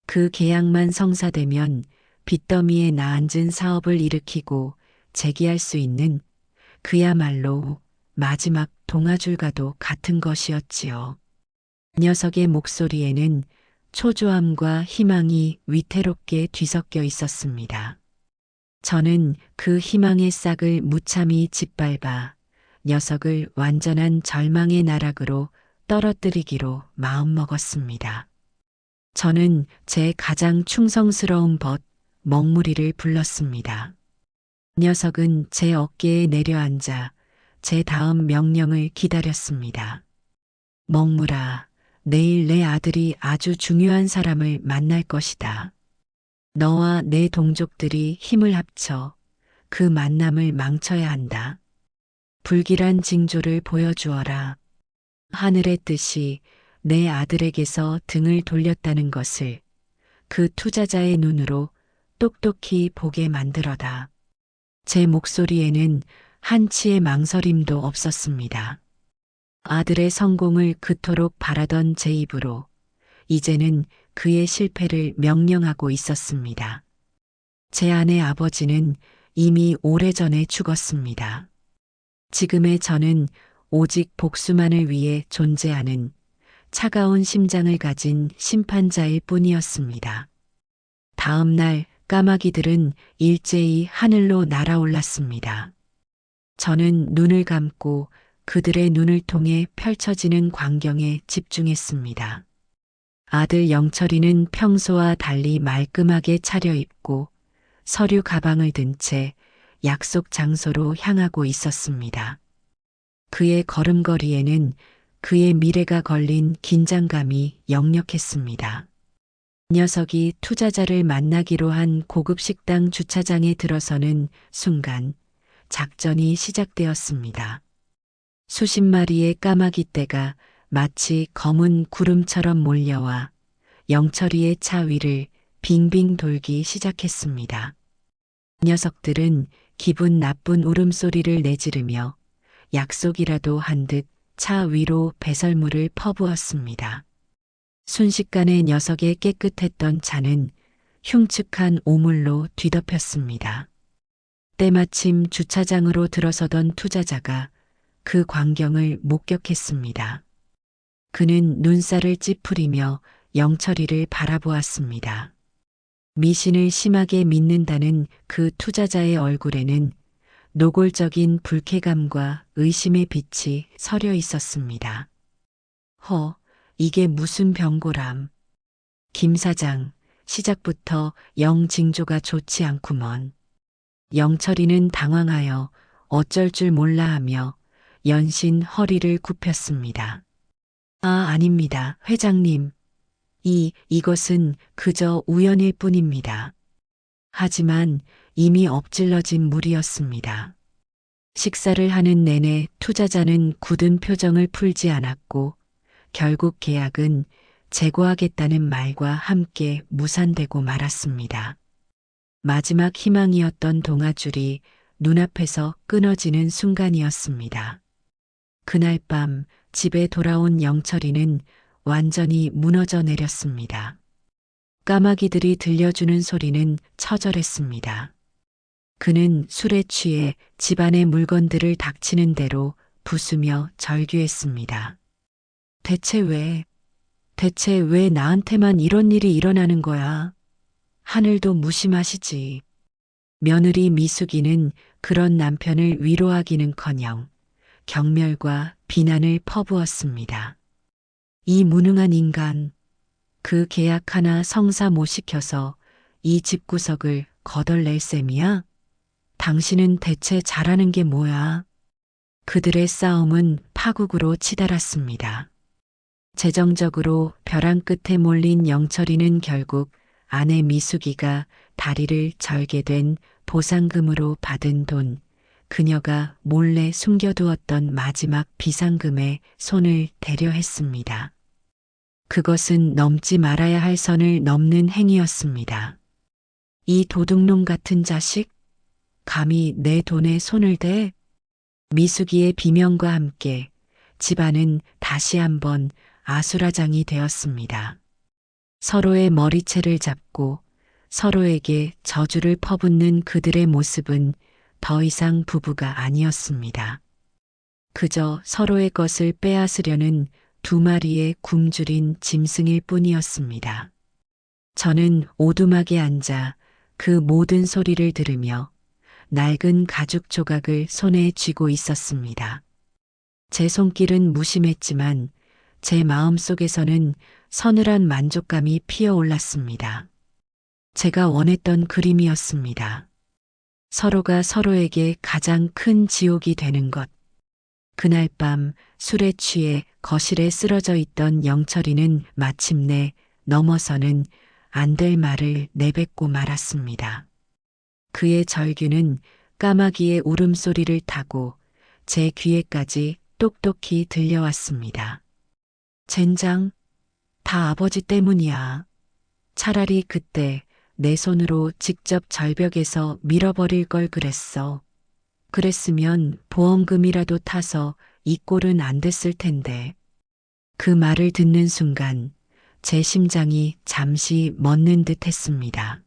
그 계약만 성사되면 빚더미에 나앉은 사업을 일으키고 재기할 수 있는 그야말로 마지막 동아줄과도 같은 것이었지요. 녀석의 목소리에는 초조함과 희망이 위태롭게 뒤섞여 있었습니다. 저는 그 희망의 싹을 무참히 짓밟아 녀석을 완전한 절망의 나락으로 떨어뜨리기로 마음먹었습니다. 저는 제 가장 충성스러운 벗, 먹무리를 불렀습니다. 녀석은 제 어깨에 내려앉아 제 다음 명령을 기다렸습니다. 먹무라, 내일 내 아들이 아주 중요한 사람을 만날 것이다. 너와 내 동족들이 힘을 합쳐 그 만남을 망쳐야 한다. 불길한 징조를 보여주어라. 하늘의 뜻이 내 아들에게서 등을 돌렸다는 것을 그 투자자의 눈으로 똑똑히 보게 만들어다. 제 목소리에는 한치의 망설임도 없었습니다. 아들의 성공을 그토록 바라던 제 입으로 이제는 그의 실패를 명령하고 있었습니다. 제 아내 아버지는 이미 오래전에 죽었습니다. 지금의 저는 오직 복수만을 위해 존재하는 차가운 심장을 가진 심판자일 뿐이었습니다. 다음 날 까마귀들은 일제히 하늘로 날아올랐습니다. 저는 눈을 감고 그들의 눈을 통해 펼쳐지는 광경에 집중했습니다. 아들 영철이는 평소와 달리 말끔하게 차려입고 서류 가방을 든 채 약속 장소로 향하고 있었습니다. 그의 걸음걸이에는 그의 미래가 걸린 긴장감이 역력했습니다. 녀석이 투자자를 만나기로 한 고급 식당 주차장에 들어서는 순간 작전이 시작되었습니다. 수십 마리의 까마귀 떼가 마치 검은 구름처럼 몰려와 영철이의 차 위를 빙빙 돌기 시작했습니다. 녀석들은 기분 나쁜 울음소리를 내지르며 약속이라도 한 듯 차 위로 배설물을 퍼부었습니다. 순식간에 녀석의 깨끗했던 차는 흉측한 오물로 뒤덮였습니다. 때마침 주차장으로 들어서던 투자자가 그 광경을 목격했습니다. 그는 눈살을 찌푸리며 영철이를 바라보았습니다. 미신을 심하게 믿는다는 그 투자자의 얼굴에는 노골적인 불쾌감과 의심의 빛이 서려 있었습니다. 이게 무슨 병고람. 김 사장, 시작부터 영 징조가 좋지 않구먼. 영철이는 당황하여 어쩔 줄 몰라 하며 연신 허리를 굽혔습니다. 아닙니다, 회장님. 이것은 그저 우연일 뿐입니다. 하지만 이미 엎질러진 물이었습니다. 식사를 하는 내내 투자자는 굳은 표정을 풀지 않았고 결국 계약은 재고하겠다는 말과 함께 무산되고 말았습니다. 마지막 희망이었던 동아줄이 눈앞에서 끊어지는 순간이었습니다. 그날 밤 집에 돌아온 영철이는 완전히 무너져 내렸습니다. 까마귀들이 들려주는 소리는 처절했습니다. 그는 술에 취해 집안의 물건들을 닥치는 대로 부수며 절규했습니다. 대체 왜 나한테만 이런 일이 일어나는 거야? 하늘도 무심하시지. 며느리 미숙이는 그런 남편을 위로하기는커녕 경멸과 비난을 퍼부었습니다. 이 무능한 인간, 그 계약 하나 성사 못 시켜서 이 집구석을 거덜낼 셈이야? 당신은 대체 잘하는 게 뭐야? 그들의 싸움은 파국으로 치달았습니다. 재정적으로 벼랑 끝에 몰린 영철이는 결국 아내 미숙이가 다리를 절개된 보상금으로 받은 돈, 그녀가 몰래 숨겨두었던 마지막 비상금에 손을 대려 했습니다. 그것은 넘지 말아야 할 선을 넘는 행위였습니다. 이 도둑놈 같은 자식? 감히 내 돈에 손을 대? 미숙이의 비명과 함께 집안은 다시 한번 아수라장이 되었습니다. 서로의 머리채를 잡고 서로에게 저주를 퍼붓는 그들의 모습은 더 이상 부부가 아니었습니다. 그저 서로의 것을 빼앗으려는 두 마리의 굶주린 짐승일 뿐이었습니다. 저는 오두막에 앉아 그 모든 소리를 들으며 낡은 가죽 조각을 손에 쥐고 있었습니다. 제 손길은 무심했지만 제 마음속에서는 서늘한 만족감이 피어올랐습니다. 제가 원했던 그림이었습니다. 서로가 서로에게 가장 큰 지옥이 되는 것. 그날 밤 술에 취해 거실에 쓰러져 있던 영철이는 마침내 넘어서는 안 될 말을 내뱉고 말았습니다. 그의 절규는 까마귀의 울음소리를 타고 제 귀에까지 똑똑히 들려왔습니다. 젠장, 다 아버지 때문이야. 차라리 그때 내 손으로 직접 절벽에서 밀어버릴 걸 그랬어. 그랬으면 보험금이라도 타서 이 꼴은 안 됐을 텐데. 그 말을 듣는 순간 제 심장이 잠시 멎는 듯 했습니다.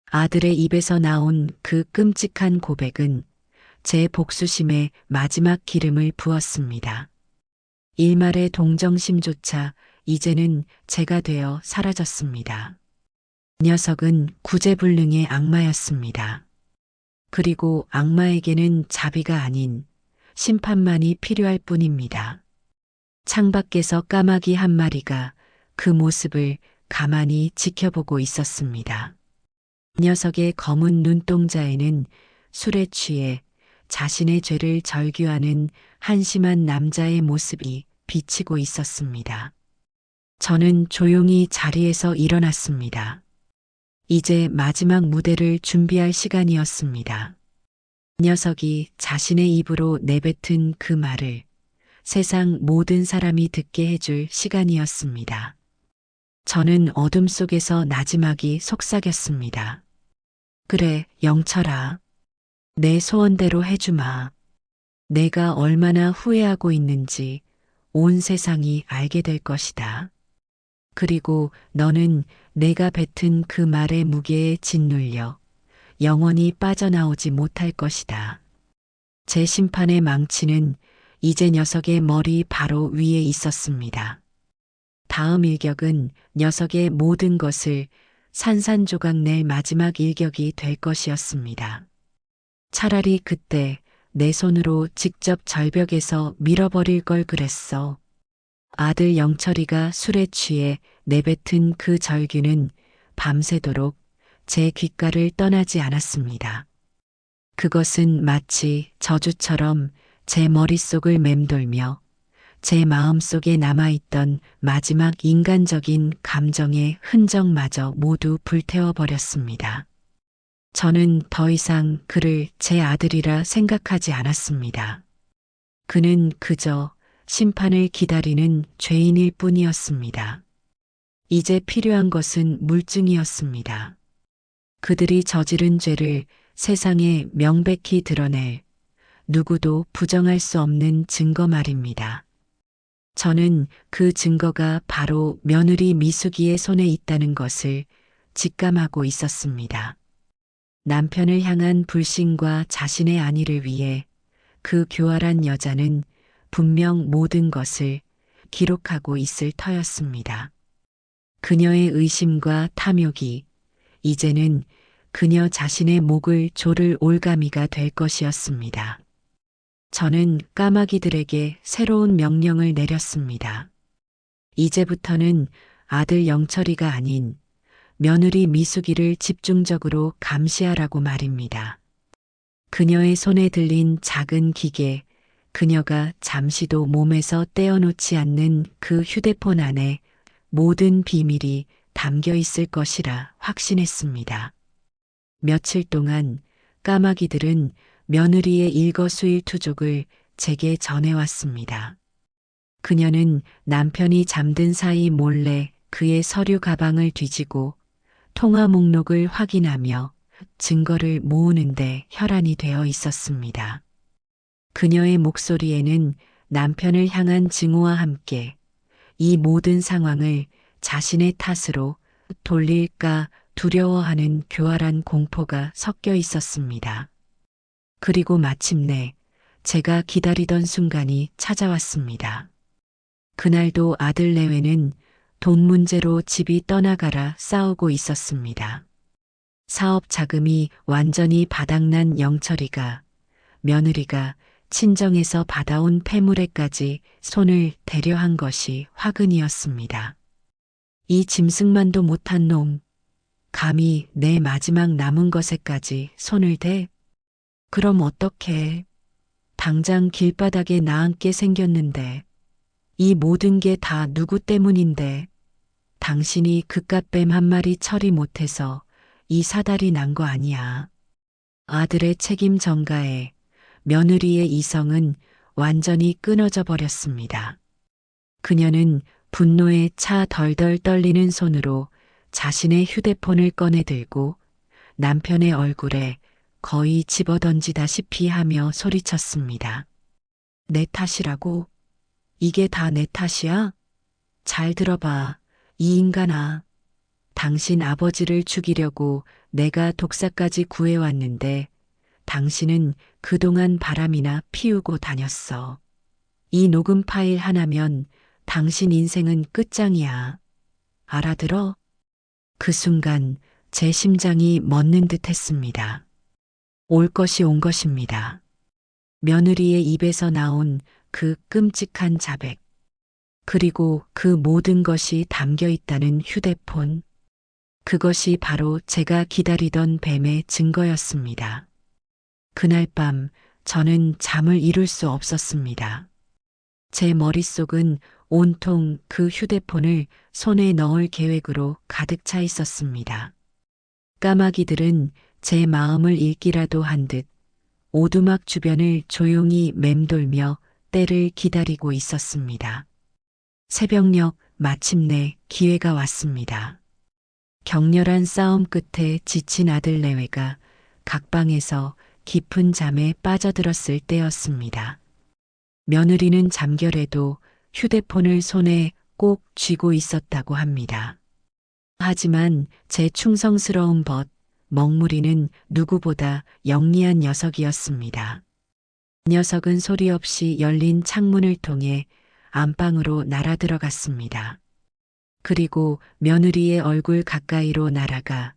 아들의 입에서 나온 그 끔찍한 고백은 제 복수심에 마지막 기름을 부었습니다. 일말의 동정심조차 이제는 제가 되어 사라졌습니다. 녀석은 구제불능의 악마였습니다. 그리고 악마에게는 자비가 아닌 심판만이 필요할 뿐입니다. 창밖에서 까마귀 한 마리가 그 모습을 가만히 지켜보고 있었습니다. 녀석의 검은 눈동자에는 술에 취해 자신의 죄를 절규하는 한심한 남자의 모습이 비치고 있었습니다. 저는 조용히 자리에서 일어났습니다. 이제 마지막 무대를 준비할 시간이었습니다. 녀석이 자신의 입으로 내뱉은 그 말을 세상 모든 사람이 듣게 해줄 시간이었습니다. 저는 어둠 속에서 나지막이 속삭였습니다. 그래, 영철아. 내 소원대로 해주마. 내가 얼마나 후회하고 있는지 온 세상이 알게 될 것이다. 그리고 너는 내가 뱉은 그 말의 무게에 짓눌려 영원히 빠져나오지 못할 것이다. 제 심판의 망치는 이제 녀석의 머리 바로 위에 있었습니다. 다음 일격은 녀석의 모든 것을 산산조각 낼 마지막 일격이 될 것이었습니다. 차라리 그때 내 손으로 직접 절벽에서 밀어버릴 걸 그랬어. 아들 영철이가 술에 취해 내뱉은 그 절규는 밤새도록 제 귓가를 떠나지 않았습니다. 그것은 마치 저주처럼 제 머릿속을 맴돌며 제 마음속에 남아있던 마지막 인간적인 감정의 흔적마저 모두 불태워버렸습니다. 저는 더 이상 그를 제 아들이라 생각하지 않았습니다. 그는 그저 심판을 기다리는 죄인일 뿐이었습니다. 이제 필요한 것은 물증이었습니다. 그들이 저지른 죄를 세상에 명백히 드러낼 누구도 부정할 수 없는 증거 말입니다. 저는 그 증거가 바로 며느리 미숙이의 손에 있다는 것을 직감하고 있었습니다. 남편을 향한 불신과 자신의 안위를 위해 그 교활한 여자는 분명 모든 것을 기록하고 있을 터였습니다. 그녀의 의심과 탐욕이 이제는 그녀 자신의 목을 조를 올가미가 될 것이었습니다. 저는 까마귀들에게 새로운 명령을 내렸습니다. 이제부터는 아들 영철이가 아닌 며느리 미숙이를 집중적으로 감시하라고 말입니다. 그녀의 손에 들린 작은 기계, 그녀가 잠시도 몸에서 떼어놓지 않는 그 휴대폰 안에 모든 비밀이 담겨 있을 것이라 확신했습니다. 며칠 동안 까마귀들은 며느리의 일거수일투족을 제게 전해왔습니다. 그녀는 남편이 잠든 사이 몰래 그의 서류 가방을 뒤지고 통화 목록을 확인하며 증거를 모으는데 혈안이 되어 있었습니다. 그녀의 목소리에는 남편을 향한 증오와 함께 이 모든 상황을 자신의 탓으로 돌릴까 두려워하는 교활한 공포가 섞여 있었습니다. 그리고 마침내 제가 기다리던 순간이 찾아왔습니다. 그날도 아들 내외는 돈 문제로 집이 떠나가라 싸우고 있었습니다. 사업 자금이 완전히 바닥난 영철이가 며느리가 친정에서 받아온 폐물에까지 손을 대려 한 것이 화근이었습니다. 이 짐승만도 못한 놈, 감히 내 마지막 남은 것에까지 손을 대? 그럼 어떡해. 당장 길바닥에 나앉게 생겼는데 이 모든 게 다 누구 때문인데 당신이 그깟뱀 한 마리 처리 못해서 이 사달이 난 거 아니야. 아들의 책임 전가에 며느리의 이성은 완전히 끊어져 버렸습니다. 그녀는 분노에 차 덜덜 떨리는 손으로 자신의 휴대폰을 꺼내 들고 남편의 얼굴에 거의 집어던지다시피 하며 소리쳤습니다. 내 탓이라고? 이게 다 내 탓이야? 잘 들어봐, 이 인간아. 당신 아버지를 죽이려고 내가 독사까지 구해왔는데 당신은 그동안 바람이나 피우고 다녔어. 이 녹음 파일 하나면 당신 인생은 끝장이야. 알아들어? 그 순간 제 심장이 멎는 듯 했습니다. 올 것이 온 것입니다. 며느리의 입에서 나온 그 끔찍한 자백. 그리고 그 모든 것이 담겨 있다는 휴대폰. 그것이 바로 제가 기다리던 뱀의 증거였습니다. 그날 밤 저는 잠을 이룰 수 없었습니다. 제 머릿속은 온통 그 휴대폰을 손에 넣을 계획으로 가득 차 있었습니다. 까마귀들은 제 마음을 읽기라도 한 듯 오두막 주변을 조용히 맴돌며 때를 기다리고 있었습니다. 새벽녘 마침내 기회가 왔습니다. 격렬한 싸움 끝에 지친 아들 내외가 각방에서 깊은 잠에 빠져들었을 때였습니다. 며느리는 잠결에도 휴대폰을 손에 꼭 쥐고 있었다고 합니다. 하지만 제 충성스러운 벗, 먹무리는 누구보다 영리한 녀석이었습니다. 녀석은 소리 없이 열린 창문을 통해 안방으로 날아들어갔습니다. 그리고 며느리의 얼굴 가까이로 날아가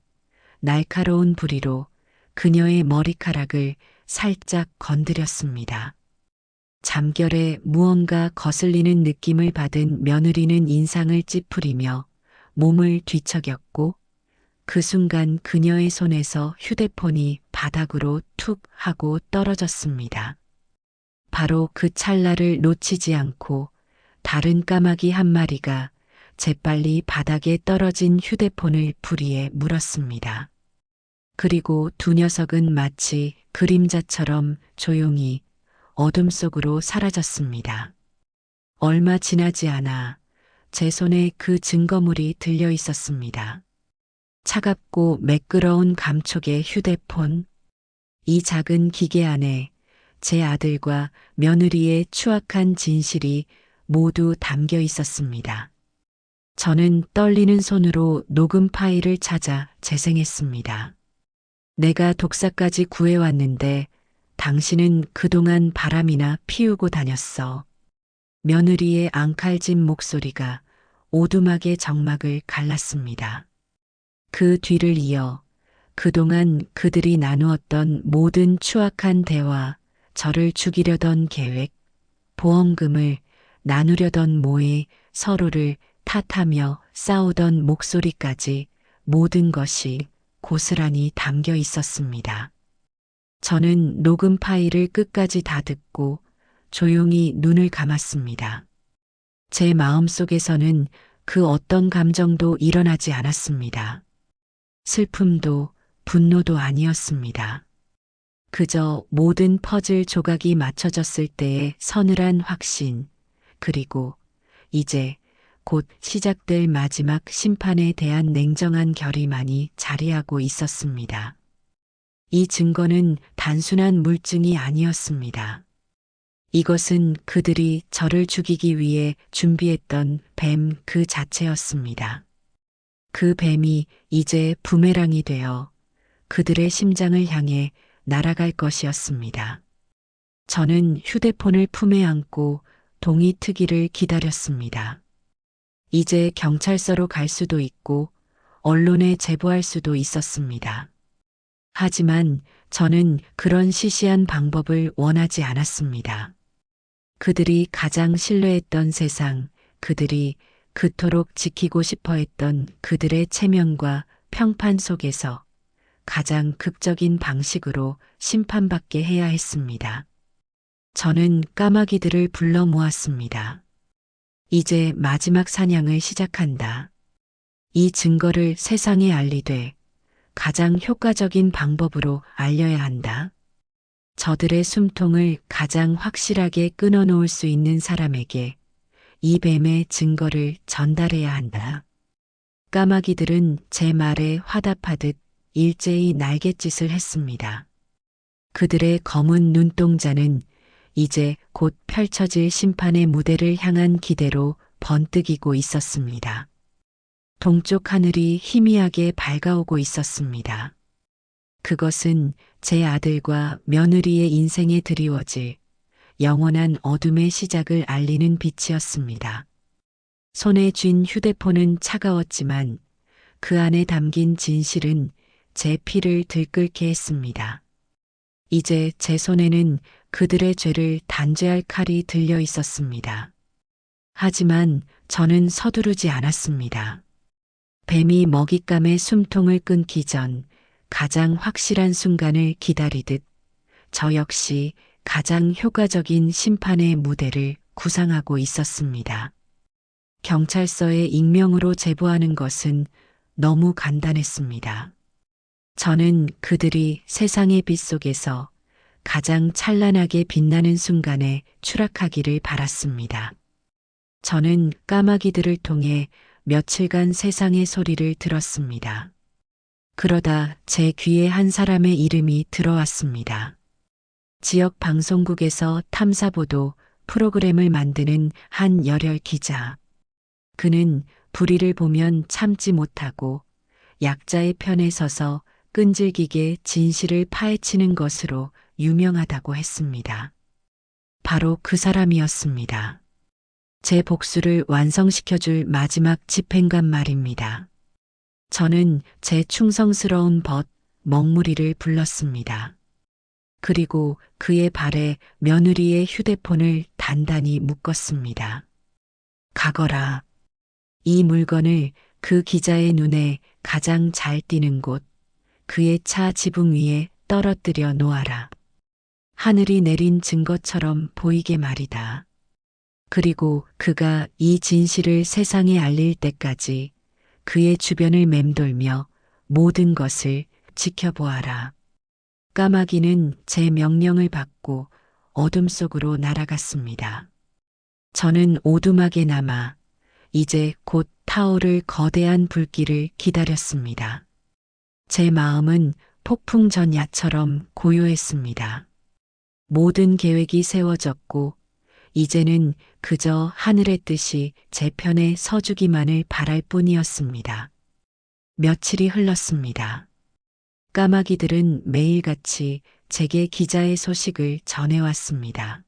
날카로운 부리로 그녀의 머리카락을 살짝 건드렸습니다. 잠결에 무언가 거슬리는 느낌을 받은 며느리는 인상을 찌푸리며 몸을 뒤척였고 그 순간 그녀의 손에서 휴대폰이 바닥으로 툭 하고 떨어졌습니다. 바로 그 찰나를 놓치지 않고 다른 까마귀 한 마리가 재빨리 바닥에 떨어진 휴대폰을 부리에 물었습니다. 그리고 두 녀석은 마치 그림자처럼 조용히 어둠 속으로 사라졌습니다. 얼마 지나지 않아 제 손에 그 증거물이 들려 있었습니다. 차갑고 매끄러운 감촉의 휴대폰. 이 작은 기계 안에 제 아들과 며느리의 추악한 진실이 모두 담겨 있었습니다. 저는 떨리는 손으로 녹음 파일을 찾아 재생했습니다. 내가 독사까지 구해왔는데 당신은 그동안 바람이나 피우고 다녔어. 며느리의 앙칼진 목소리가 오두막의 정막을 갈랐습니다. 그 뒤를 이어 그동안 그들이 나누었던 모든 추악한 대화, 저를 죽이려던 계획, 보험금을 나누려던 모에 서로를 탓하며 싸우던 목소리까지 모든 것이 고스란히 담겨 있었습니다. 저는 녹음 파일을 끝까지 다 듣고 조용히 눈을 감았습니다. 제 마음속에서는 그 어떤 감정도 일어나지 않았습니다. 슬픔도 분노도 아니었습니다. 그저 모든 퍼즐 조각이 맞춰졌을 때의 서늘한 확신, 그리고 이제 곧 시작될 마지막 심판에 대한 냉정한 결의만이 자리하고 있었습니다. 이 증거는 단순한 물증이 아니었습니다. 이것은 그들이 저를 죽이기 위해 준비했던 뱀 그 자체였습니다. 그 뱀이 이제 부메랑이 되어 그들의 심장을 향해 날아갈 것이었습니다. 저는 휴대폰을 품에 안고 동의 트기를 기다렸습니다. 이제 경찰서로 갈 수도 있고 언론에 제보할 수도 있었습니다. 하지만 저는 그런 시시한 방법을 원하지 않았습니다. 그들이 가장 신뢰했던 세상, 그들이 그토록 지키고 싶어 했던 그들의 체면과 평판 속에서 가장 극적인 방식으로 심판받게 해야 했습니다. 저는 까마귀들을 불러 모았습니다. 이제 마지막 사냥을 시작한다. 이 증거를 세상에 알리되 가장 효과적인 방법으로 알려야 한다. 저들의 숨통을 가장 확실하게 끊어놓을 수 있는 사람에게 이 뱀의 증거를 전달해야 한다. 까마귀들은 제 말에 화답하듯 일제히 날갯짓을 했습니다. 그들의 검은 눈동자는 이제 곧 펼쳐질 심판의 무대를 향한 기대로 번뜩이고 있었습니다. 동쪽 하늘이 희미하게 밝아오고 있었습니다. 그것은 제 아들과 며느리의 인생에 드리워질 영원한 어둠의 시작을 알리는 빛이었습니다. 손에 쥔 휴대폰은 차가웠지만 그 안에 담긴 진실은 제 피를 들끓게 했습니다. 이제 제 손에는 그들의 죄를 단죄할 칼이 들려 있었습니다. 하지만 저는 서두르지 않았습니다. 뱀이 먹잇감의 숨통을 끊기 전 가장 확실한 순간을 기다리듯 저 역시 가장 효과적인 심판의 무대를 구상하고 있었습니다. 경찰서에 익명으로 제보하는 것은 너무 간단했습니다. 저는 그들이 세상의 빛 속에서 가장 찬란하게 빛나는 순간에 추락하기를 바랐습니다. 저는 까마귀들을 통해 며칠간 세상의 소리를 들었습니다. 그러다 제 귀에 한 사람의 이름이 들어왔습니다. 지역 방송국에서 탐사보도 프로그램을 만드는 한 열혈 기자. 그는 불의를 보면 참지 못하고 약자의 편에 서서 끈질기게 진실을 파헤치는 것으로 유명하다고 했습니다. 바로 그 사람이었습니다. 제 복수를 완성시켜줄 마지막 집행관 말입니다. 저는 제 충성스러운 벗, 먹무리를 불렀습니다. 그리고 그의 발에 며느리의 휴대폰을 단단히 묶었습니다. 가거라. 이 물건을 그 기자의 눈에 가장 잘 띄는 곳, 그의 차 지붕 위에 떨어뜨려 놓아라. 하늘이 내린 증거처럼 보이게 말이다. 그리고 그가 이 진실을 세상에 알릴 때까지 그의 주변을 맴돌며 모든 것을 지켜보아라. 까마귀는 제 명령을 받고 어둠 속으로 날아갔습니다. 저는 오두막에 남아 이제 곧 타오를 거대한 불길을 기다렸습니다. 제 마음은 폭풍 전야처럼 고요했습니다. 모든 계획이 세워졌고 이제는 그저 하늘의 뜻이 제 편에 서주기만을 바랄 뿐이었습니다. 며칠이 흘렀습니다. 까마귀들은 매일같이 제게 기자의 소식을 전해왔습니다.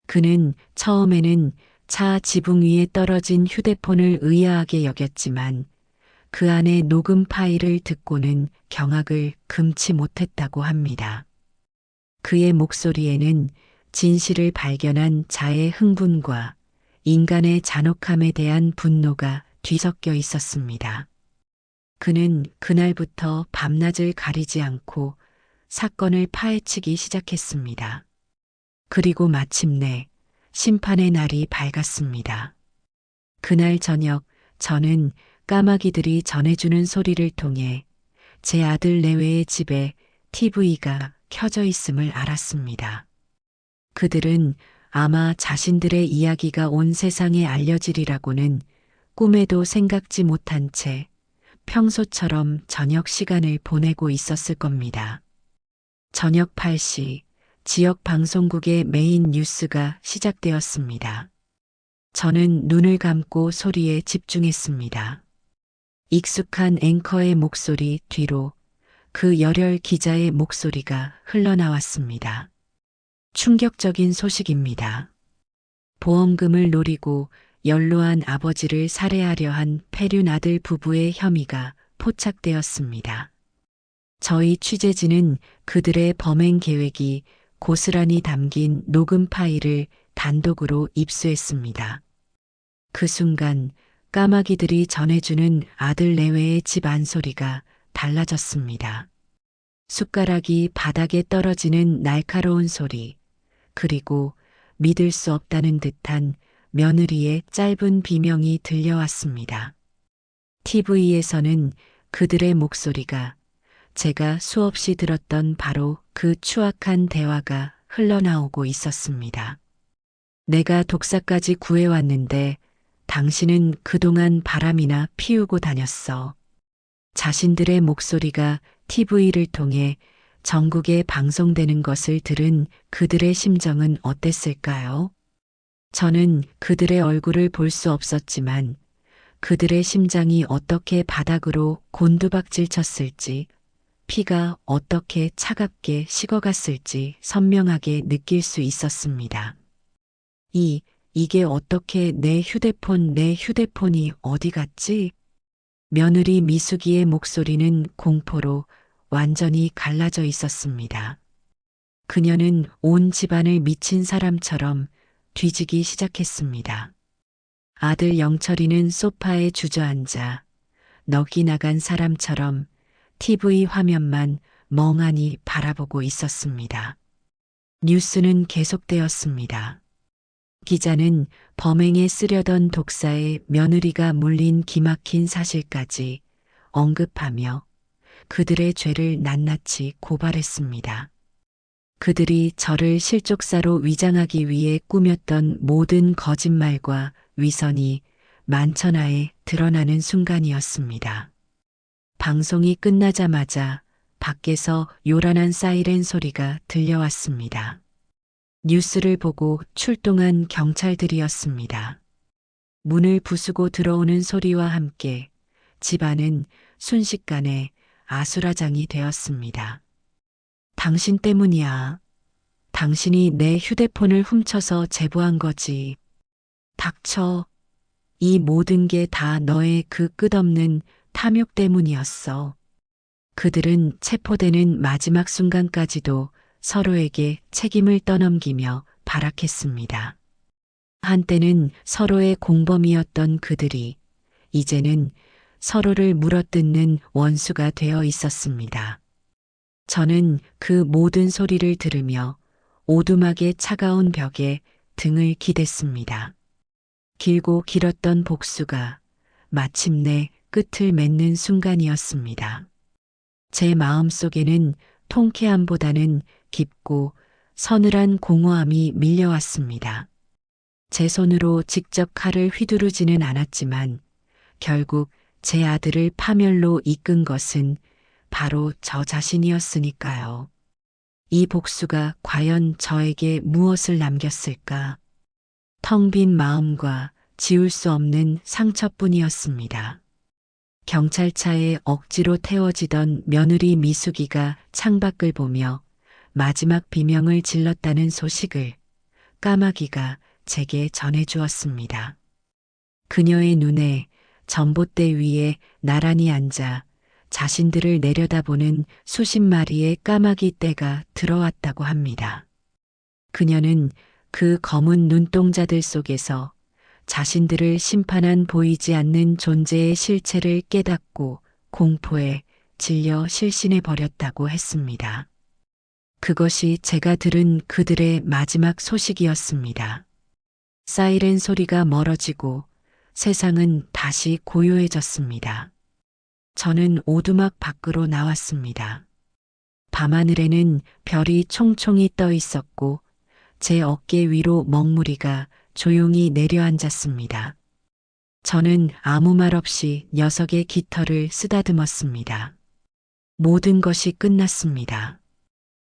그는 처음에는 차 지붕 위에 떨어진 휴대폰을 의아하게 여겼지만 그 안에 녹음 파일을 듣고는 경악을 금치 못했다고 합니다. 그의 목소리에는 진실을 발견한 자의 흥분과 인간의 잔혹함에 대한 분노가 뒤섞여 있었습니다. 그는 그날부터 밤낮을 가리지 않고 사건을 파헤치기 시작했습니다. 그리고 마침내 심판의 날이 밝았습니다. 그날 저녁 저는 까마귀들이 전해주는 소리를 통해 제 아들 내외의 집에 TV가 켜져 있음을 알았습니다. 그들은 아마 자신들의 이야기가 온 세상에 알려지리라고는 꿈에도 생각지 못한 채 평소처럼 저녁 시간을 보내고 있었을 겁니다. 저녁 8시 지역 방송국의 메인 뉴스가 시작되었습니다. 저는 눈을 감고 소리에 집중했습니다. 익숙한 앵커의 목소리 뒤로 그 열혈 기자의 목소리가 흘러나왔습니다. 충격적인 소식입니다. 보험금을 노리고 연로한 아버지를 살해하려 한 패륜 아들 부부의 혐의가 포착되었습니다. 저희 취재진은 그들의 범행 계획이 고스란히 담긴 녹음 파일을 단독으로 입수했습니다. 그 순간 까마귀들이 전해주는 아들 내외의 집 안소리가 달라졌습니다. 숟가락이 바닥에 떨어지는 날카로운 소리, 그리고 믿을 수 없다는 듯한 며느리의 짧은 비명이 들려왔습니다. TV에서는 그들의 목소리가 제가 수없이 들었던 바로 그 추악한 대화가 흘러나오고 있었습니다. 내가 독사까지 구해왔는데 당신은 그동안 바람이나 피우고 다녔어. 자신들의 목소리가 TV를 통해 전국에 방송되는 것을 들은 그들의 심정은 어땠을까요? 저는 그들의 얼굴을 볼 수 없었지만 그들의 심장이 어떻게 바닥으로 곤두박질 쳤을지, 피가 어떻게 차갑게 식어갔을지 선명하게 느낄 수 있었습니다. 이게 어떻게 내 휴대폰이 어디 갔지? 며느리 미숙이의 목소리는 공포로 완전히 갈라져 있었습니다. 그녀는 온 집안을 미친 사람처럼 뒤지기 시작했습니다. 아들 영철이는 소파에 주저앉아 넋이 나간 사람처럼 TV 화면만 멍하니 바라보고 있었습니다. 뉴스는 계속되었습니다. 기자는 범행에 쓰려던 독사의 며느리가 물린 기막힌 사실까지 언급하며 그들의 죄를 낱낱이 고발했습니다. 그들이 저를 실족사로 위장하기 위해 꾸몄던 모든 거짓말과 위선이 만천하에 드러나는 순간이었습니다. 방송이 끝나자마자 밖에서 요란한 사이렌 소리가 들려왔습니다. 뉴스를 보고 출동한 경찰들이었습니다. 문을 부수고 들어오는 소리와 함께 집안은 순식간에 아수라장이 되었습니다. 당신 때문이야. 당신이 내 휴대폰을 훔쳐서 제보한 거지. 닥쳐. 이 모든 게 다 너의 그 끝없는 탐욕 때문이었어. 그들은 체포되는 마지막 순간까지도 서로에게 책임을 떠넘기며 발악했습니다. 한때는 서로의 공범이었던 그들이 이제는 서로를 물어뜯는 원수가 되어 있었습니다. 저는 그 모든 소리를 들으며 오두막의 차가운 벽에 등을 기댔습니다. 길고 길었던 복수가 마침내 끝을 맺는 순간이었습니다. 제 마음속에는 통쾌함보다는 깊고 서늘한 공허함이 밀려왔습니다. 제 손으로 직접 칼을 휘두르지는 않았지만 결국 제 아들을 파멸로 이끈 것은 바로 저 자신이었으니까요. 이 복수가 과연 저에게 무엇을 남겼을까? 텅 빈 마음과 지울 수 없는 상처뿐이었습니다. 경찰차에 억지로 태워지던 며느리 미숙이가 창밖을 보며 마지막 비명을 질렀다는 소식을 까마귀가 제게 전해주었습니다. 그녀의 눈에 전봇대 위에 나란히 앉아 자신들을 내려다보는 수십 마리의 까마귀 떼가 들어왔다고 합니다. 그녀는 그 검은 눈동자들 속에서 자신들을 심판한 보이지 않는 존재의 실체를 깨닫고 공포에 질려 실신해 버렸다고 했습니다. 그것이 제가 들은 그들의 마지막 소식이었습니다. 사이렌 소리가 멀어지고 세상은 다시 고요해졌습니다. 저는 오두막 밖으로 나왔습니다. 밤하늘에는 별이 총총히 떠 있었고 제 어깨 위로 먹무리가 조용히 내려앉았습니다. 저는 아무 말 없이 녀석의 깃털을 쓰다듬었습니다. 모든 것이 끝났습니다.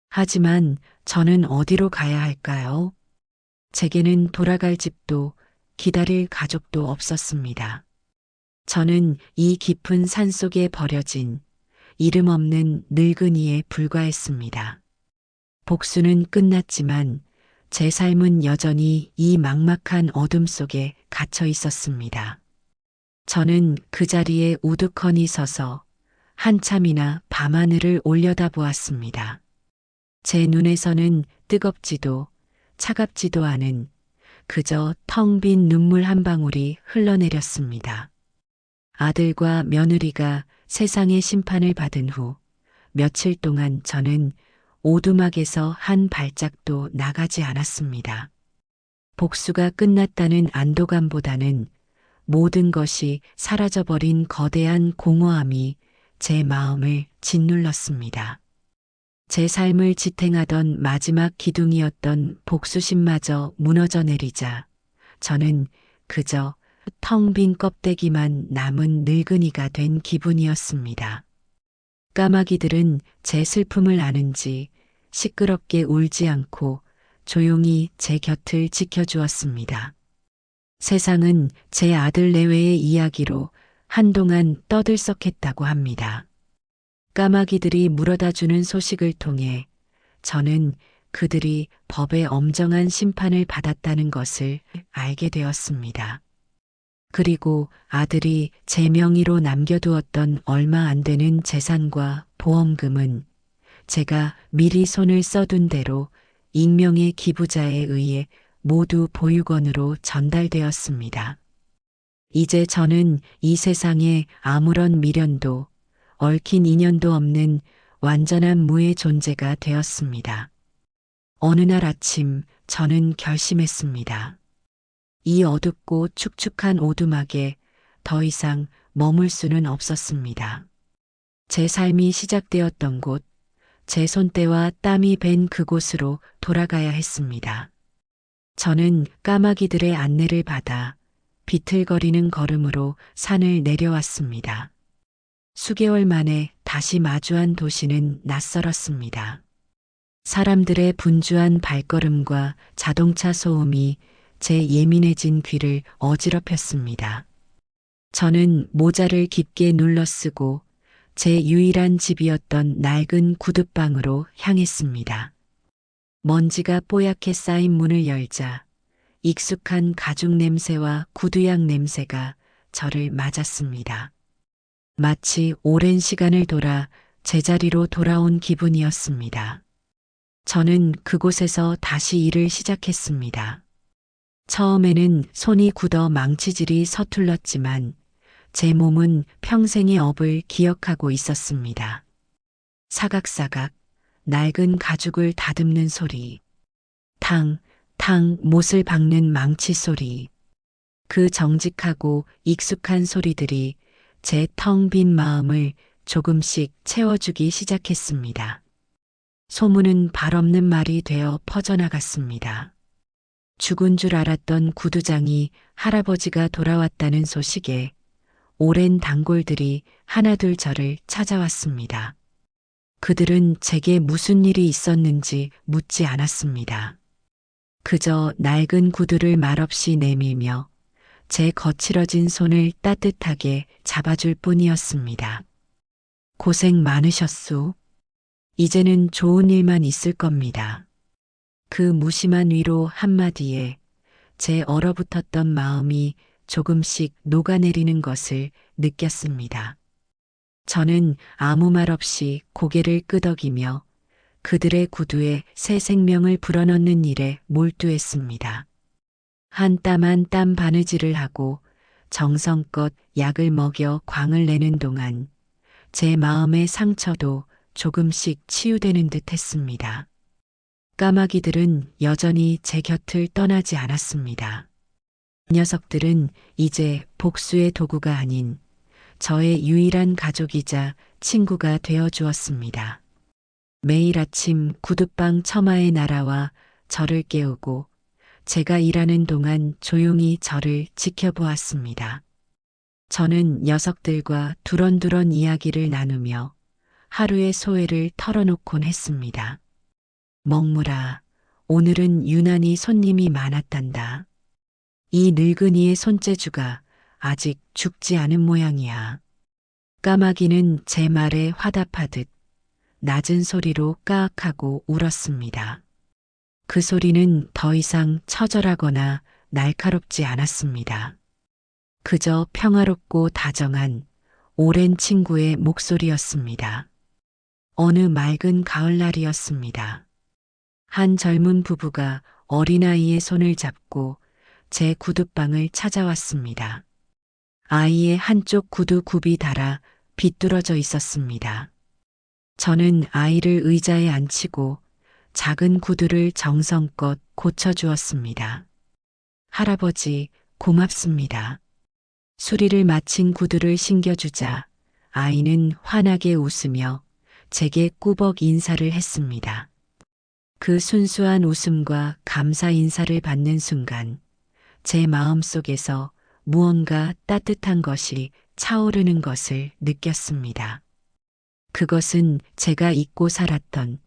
하지만 저는 어디로 가야 할까요? 제게는 돌아갈 집도 기다릴 가족도 없었습니다. 저는 이 깊은 산속에 버려진 이름 없는 늙은이에 불과했습니다. 복수는 끝났지만 제 삶은 여전히 이 막막한 어둠 속에 갇혀 있었습니다. 저는 그 자리에 우두커니 서서 한참이나 밤하늘을 올려다보았습니다. 제 눈에서는 뜨겁지도 차갑지도 않은 그저 텅 빈 눈물 한 방울이 흘러내렸습니다. 아들과 며느리가 세상의 심판을 받은 후 며칠 동안 저는 오두막에서 한 발짝도 나가지 않았습니다. 복수가 끝났다는 안도감보다는 모든 것이 사라져버린 거대한 공허함이 제 마음을 짓눌렀습니다. 제 삶을 지탱하던 마지막 기둥이었던 복수심마저 무너져 내리자 저는 그저 텅 빈 껍데기만 남은 늙은이가 된 기분이었습니다. 까마귀들은 제 슬픔을 아는지 시끄럽게 울지 않고 조용히 제 곁을 지켜주었습니다. 세상은 제 아들 내외의 이야기로 한동안 떠들썩했다고 합니다. 까마귀들이 물어다주는 소식을 통해 저는 그들이 법의 엄정한 심판을 받았다는 것을 알게 되었습니다. 그리고 아들이 제 명의로 남겨두었던 얼마 안 되는 재산과 보험금은 제가 미리 손을 써둔 대로 익명의 기부자에 의해 모두 보육원으로 전달되었습니다. 이제 저는 이 세상에 아무런 미련도 얽힌 인연도 없는 완전한 무의 존재가 되었습니다. 어느 날 아침 저는 결심했습니다. 이 어둡고 축축한 오두막에 더 이상 머물 수는 없었습니다. 제 삶이 시작되었던 곳, 제 손때와 땀이 밴 그곳으로 돌아가야 했습니다. 저는 까마귀들의 안내를 받아 비틀거리는 걸음으로 산을 내려왔습니다. 수개월 만에 다시 마주한 도시는 낯설었습니다. 사람들의 분주한 발걸음과 자동차 소음이 제 예민해진 귀를 어지럽혔습니다. 저는 모자를 깊게 눌러 쓰고 제 유일한 집이었던 낡은 구둣방으로 향했습니다. 먼지가 뽀얗게 쌓인 문을 열자 익숙한 가죽 냄새와 구두향 냄새가 저를 맞았습니다. 마치 오랜 시간을 돌아 제자리로 돌아온 기분이었습니다. 저는 그곳에서 다시 일을 시작했습니다. 처음에는 손이 굳어 망치질이 서툴렀지만 제 몸은 평생의 업을 기억하고 있었습니다. 사각사각 낡은 가죽을 다듬는 소리, 탕, 탕 못을 박는 망치 소리, 그 정직하고 익숙한 소리들이 제 텅 빈 마음을 조금씩 채워주기 시작했습니다. 소문은 발 없는 말이 되어 퍼져나갔습니다. 죽은 줄 알았던 구두장이 할아버지가 돌아왔다는 소식에 오랜 단골들이 하나둘 저를 찾아왔습니다. 그들은 제게 무슨 일이 있었는지 묻지 않았습니다. 그저 낡은 구두를 말없이 내밀며 제 거칠어진 손을 따뜻하게 잡아줄 뿐이었습니다. 고생 많으셨소. 이제는 좋은 일만 있을 겁니다. 그 무심한 위로 한마디에 제 얼어붙었던 마음이 조금씩 녹아내리는 것을 느꼈습니다. 저는 아무 말 없이 고개를 끄덕이며 그들의 구두에 새 생명을 불어넣는 일에 몰두했습니다. 한 땀 한 땀 바느질을 하고 정성껏 약을 먹여 광을 내는 동안 제 마음의 상처도 조금씩 치유되는 듯 했습니다. 까마귀들은 여전히 제 곁을 떠나지 않았습니다. 녀석들은 이제 복수의 도구가 아닌 저의 유일한 가족이자 친구가 되어 주었습니다. 매일 아침 구둣방 처마에 날아와 저를 깨우고 제가 일하는 동안 조용히 저를 지켜보았습니다. 저는 녀석들과 두런두런 이야기를 나누며 하루의 소회를 털어놓곤 했습니다. 먹물아, 오늘은 유난히 손님이 많았단다. 이 늙은이의 손재주가 아직 죽지 않은 모양이야. 까마귀는 제 말에 화답하듯 낮은 소리로 까악하고 울었습니다. 그 소리는 더 이상 처절하거나 날카롭지 않았습니다. 그저 평화롭고 다정한 오랜 친구의 목소리였습니다. 어느 맑은 가을날이었습니다. 한 젊은 부부가 어린아이의 손을 잡고 제 구두방을 찾아왔습니다. 아이의 한쪽 구두 굽이 닳아 비뚤어져 있었습니다. 저는 아이를 의자에 앉히고 작은 구두를 정성껏 고쳐주었습니다. 할아버지, 고맙습니다. 수리를 마친 구두를 신겨주자 아이는 환하게 웃으며 제게 꾸벅 인사를 했습니다. 그 순수한 웃음과 감사 인사를 받는 순간 제 마음속에서 무언가 따뜻한 것이 차오르는 것을 느꼈습니다. 그것은 제가 잊고 살았던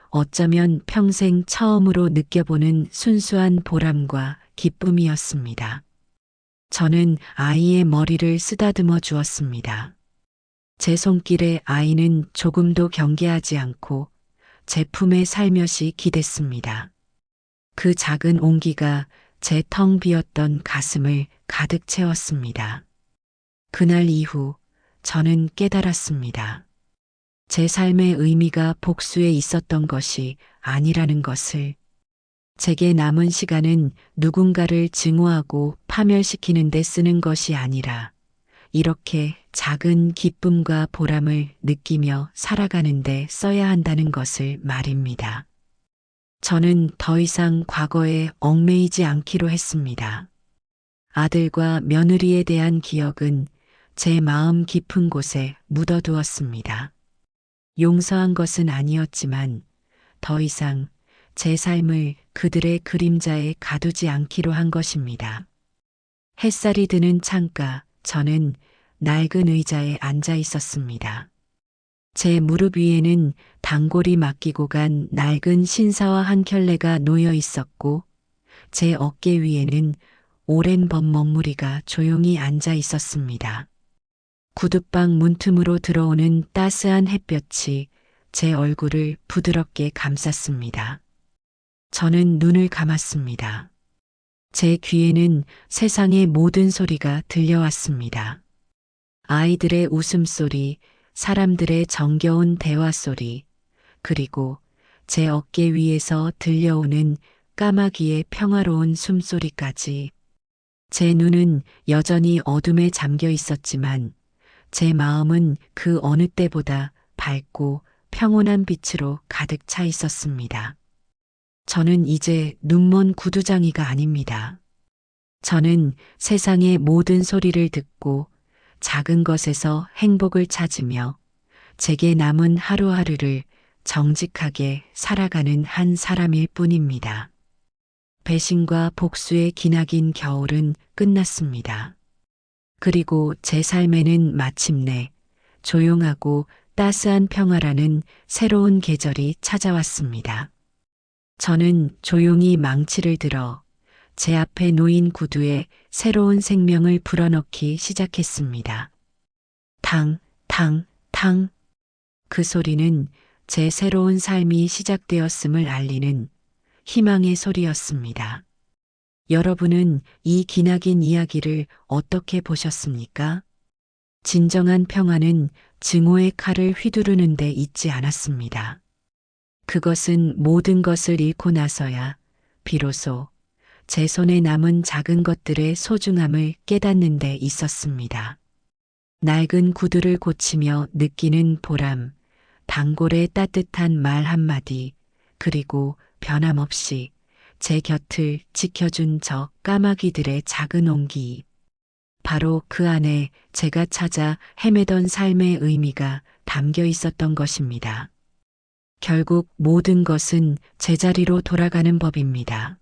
어쩌면 평생 처음으로 느껴보는 순수한 보람과 기쁨이었습니다. 저는 아이의 머리를 쓰다듬어 주었습니다. 제 손길에 아이는 조금도 경계하지 않고 제 품에 살며시 기댔습니다. 그 작은 온기가 제 텅 비었던 가슴을 가득 채웠습니다. 그날 이후 저는 깨달았습니다. 제 삶의 의미가 복수에 있었던 것이 아니라는 것을. 제게 남은 시간은 누군가를 증오하고 파멸시키는 데 쓰는 것이 아니라 이렇게 작은 기쁨과 보람을 느끼며 살아가는 데 써야 한다는 것을 말입니다. 저는 더 이상 과거에 얽매이지 않기로 했습니다. 아들과 며느리에 대한 기억은 제 마음 깊은 곳에 묻어두었습니다. 용서한 것은 아니었지만 더 이상 제 삶을 그들의 그림자에 가두지 않기로 한 것입니다. 햇살이 드는 창가, 저는 낡은 의자에 앉아 있었습니다. 제 무릎 위에는 단골이 맡기고 간 낡은 신사와 한 켤레가 놓여 있었고, 제 어깨 위에는 오랜 범 먹무리가 조용히 앉아 있었습니다. 구둣방 문틈으로 들어오는 따스한 햇볕이 제 얼굴을 부드럽게 감쌌습니다. 저는 눈을 감았습니다. 제 귀에는 세상의 모든 소리가 들려왔습니다. 아이들의 웃음소리, 사람들의 정겨운 대화소리, 그리고 제 어깨 위에서 들려오는 까마귀의 평화로운 숨소리까지. 제 눈은 여전히 어둠에 잠겨 있었지만 제 마음은 그 어느 때보다 밝고 평온한 빛으로 가득 차 있었습니다. 저는 이제 눈먼 구두장이가 아닙니다. 저는 세상의 모든 소리를 듣고 작은 것에서 행복을 찾으며 제게 남은 하루하루를 정직하게 살아가는 한 사람일 뿐입니다. 배신과 복수의 기나긴 겨울은 끝났습니다. 그리고 제 삶에는 마침내 조용하고 따스한 평화라는 새로운 계절이 찾아왔습니다. 저는 조용히 망치를 들어 제 앞에 놓인 구두에 새로운 생명을 불어넣기 시작했습니다. 탕, 탕, 탕. 그 소리는 제 새로운 삶이 시작되었음을 알리는 희망의 소리였습니다. 여러분은 이 기나긴 이야기를 어떻게 보셨습니까? 진정한 평화는 증오의 칼을 휘두르는 데 있지 않았습니다. 그것은 모든 것을 잃고 나서야 비로소 제 손에 남은 작은 것들의 소중함을 깨닫는 데 있었습니다. 낡은 구두를 고치며 느끼는 보람, 단골의 따뜻한 말 한마디, 그리고 변함없이 제 곁을 지켜준 저 까마귀들의 작은 온기. 바로 그 안에 제가 찾아 헤매던 삶의 의미가 담겨 있었던 것입니다. 결국 모든 것은 제자리로 돌아가는 법입니다.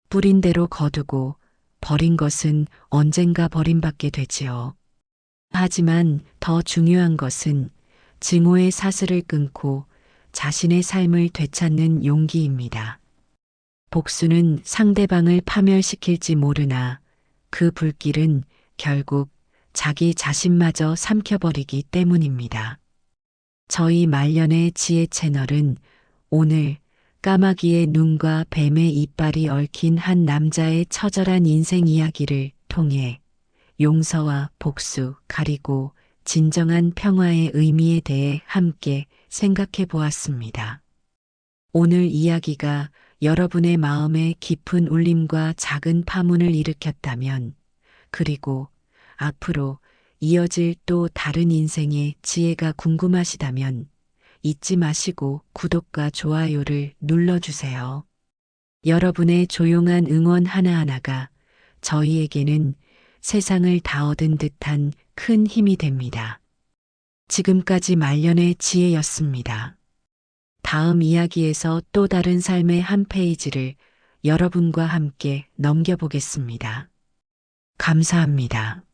뿌린 대로 거두고 버린 것은 언젠가 버림받게 되지요. 하지만 더 중요한 것은 증오의 사슬을 끊고 자신의 삶을 되찾는 용기입니다. 복수는 상대방을 파멸시킬지 모르나 그 불길은 결국 자기 자신마저 삼켜버리기 때문입니다. 저희 말년의 지혜 채널은 오늘 까마귀의 눈과 뱀의 이빨이 얽힌 한 남자의 처절한 인생 이야기를 통해 용서와 복수, 그리고 진정한 평화의 의미에 대해 함께 생각해 보았습니다. 오늘 이야기가 여러분의 마음에 깊은 울림과 작은 파문을 일으켰다면, 그리고 앞으로 이어질 또 다른 인생의 지혜가 궁금하시다면 잊지 마시고 구독과 좋아요를 눌러주세요. 여러분의 조용한 응원 하나하나가 저희에게는 세상을 다 얻은 듯한 큰 힘이 됩니다. 지금까지 말년의 지혜였습니다. 다음 이야기에서 또 다른 삶의 한 페이지를 여러분과 함께 넘겨보겠습니다. 감사합니다.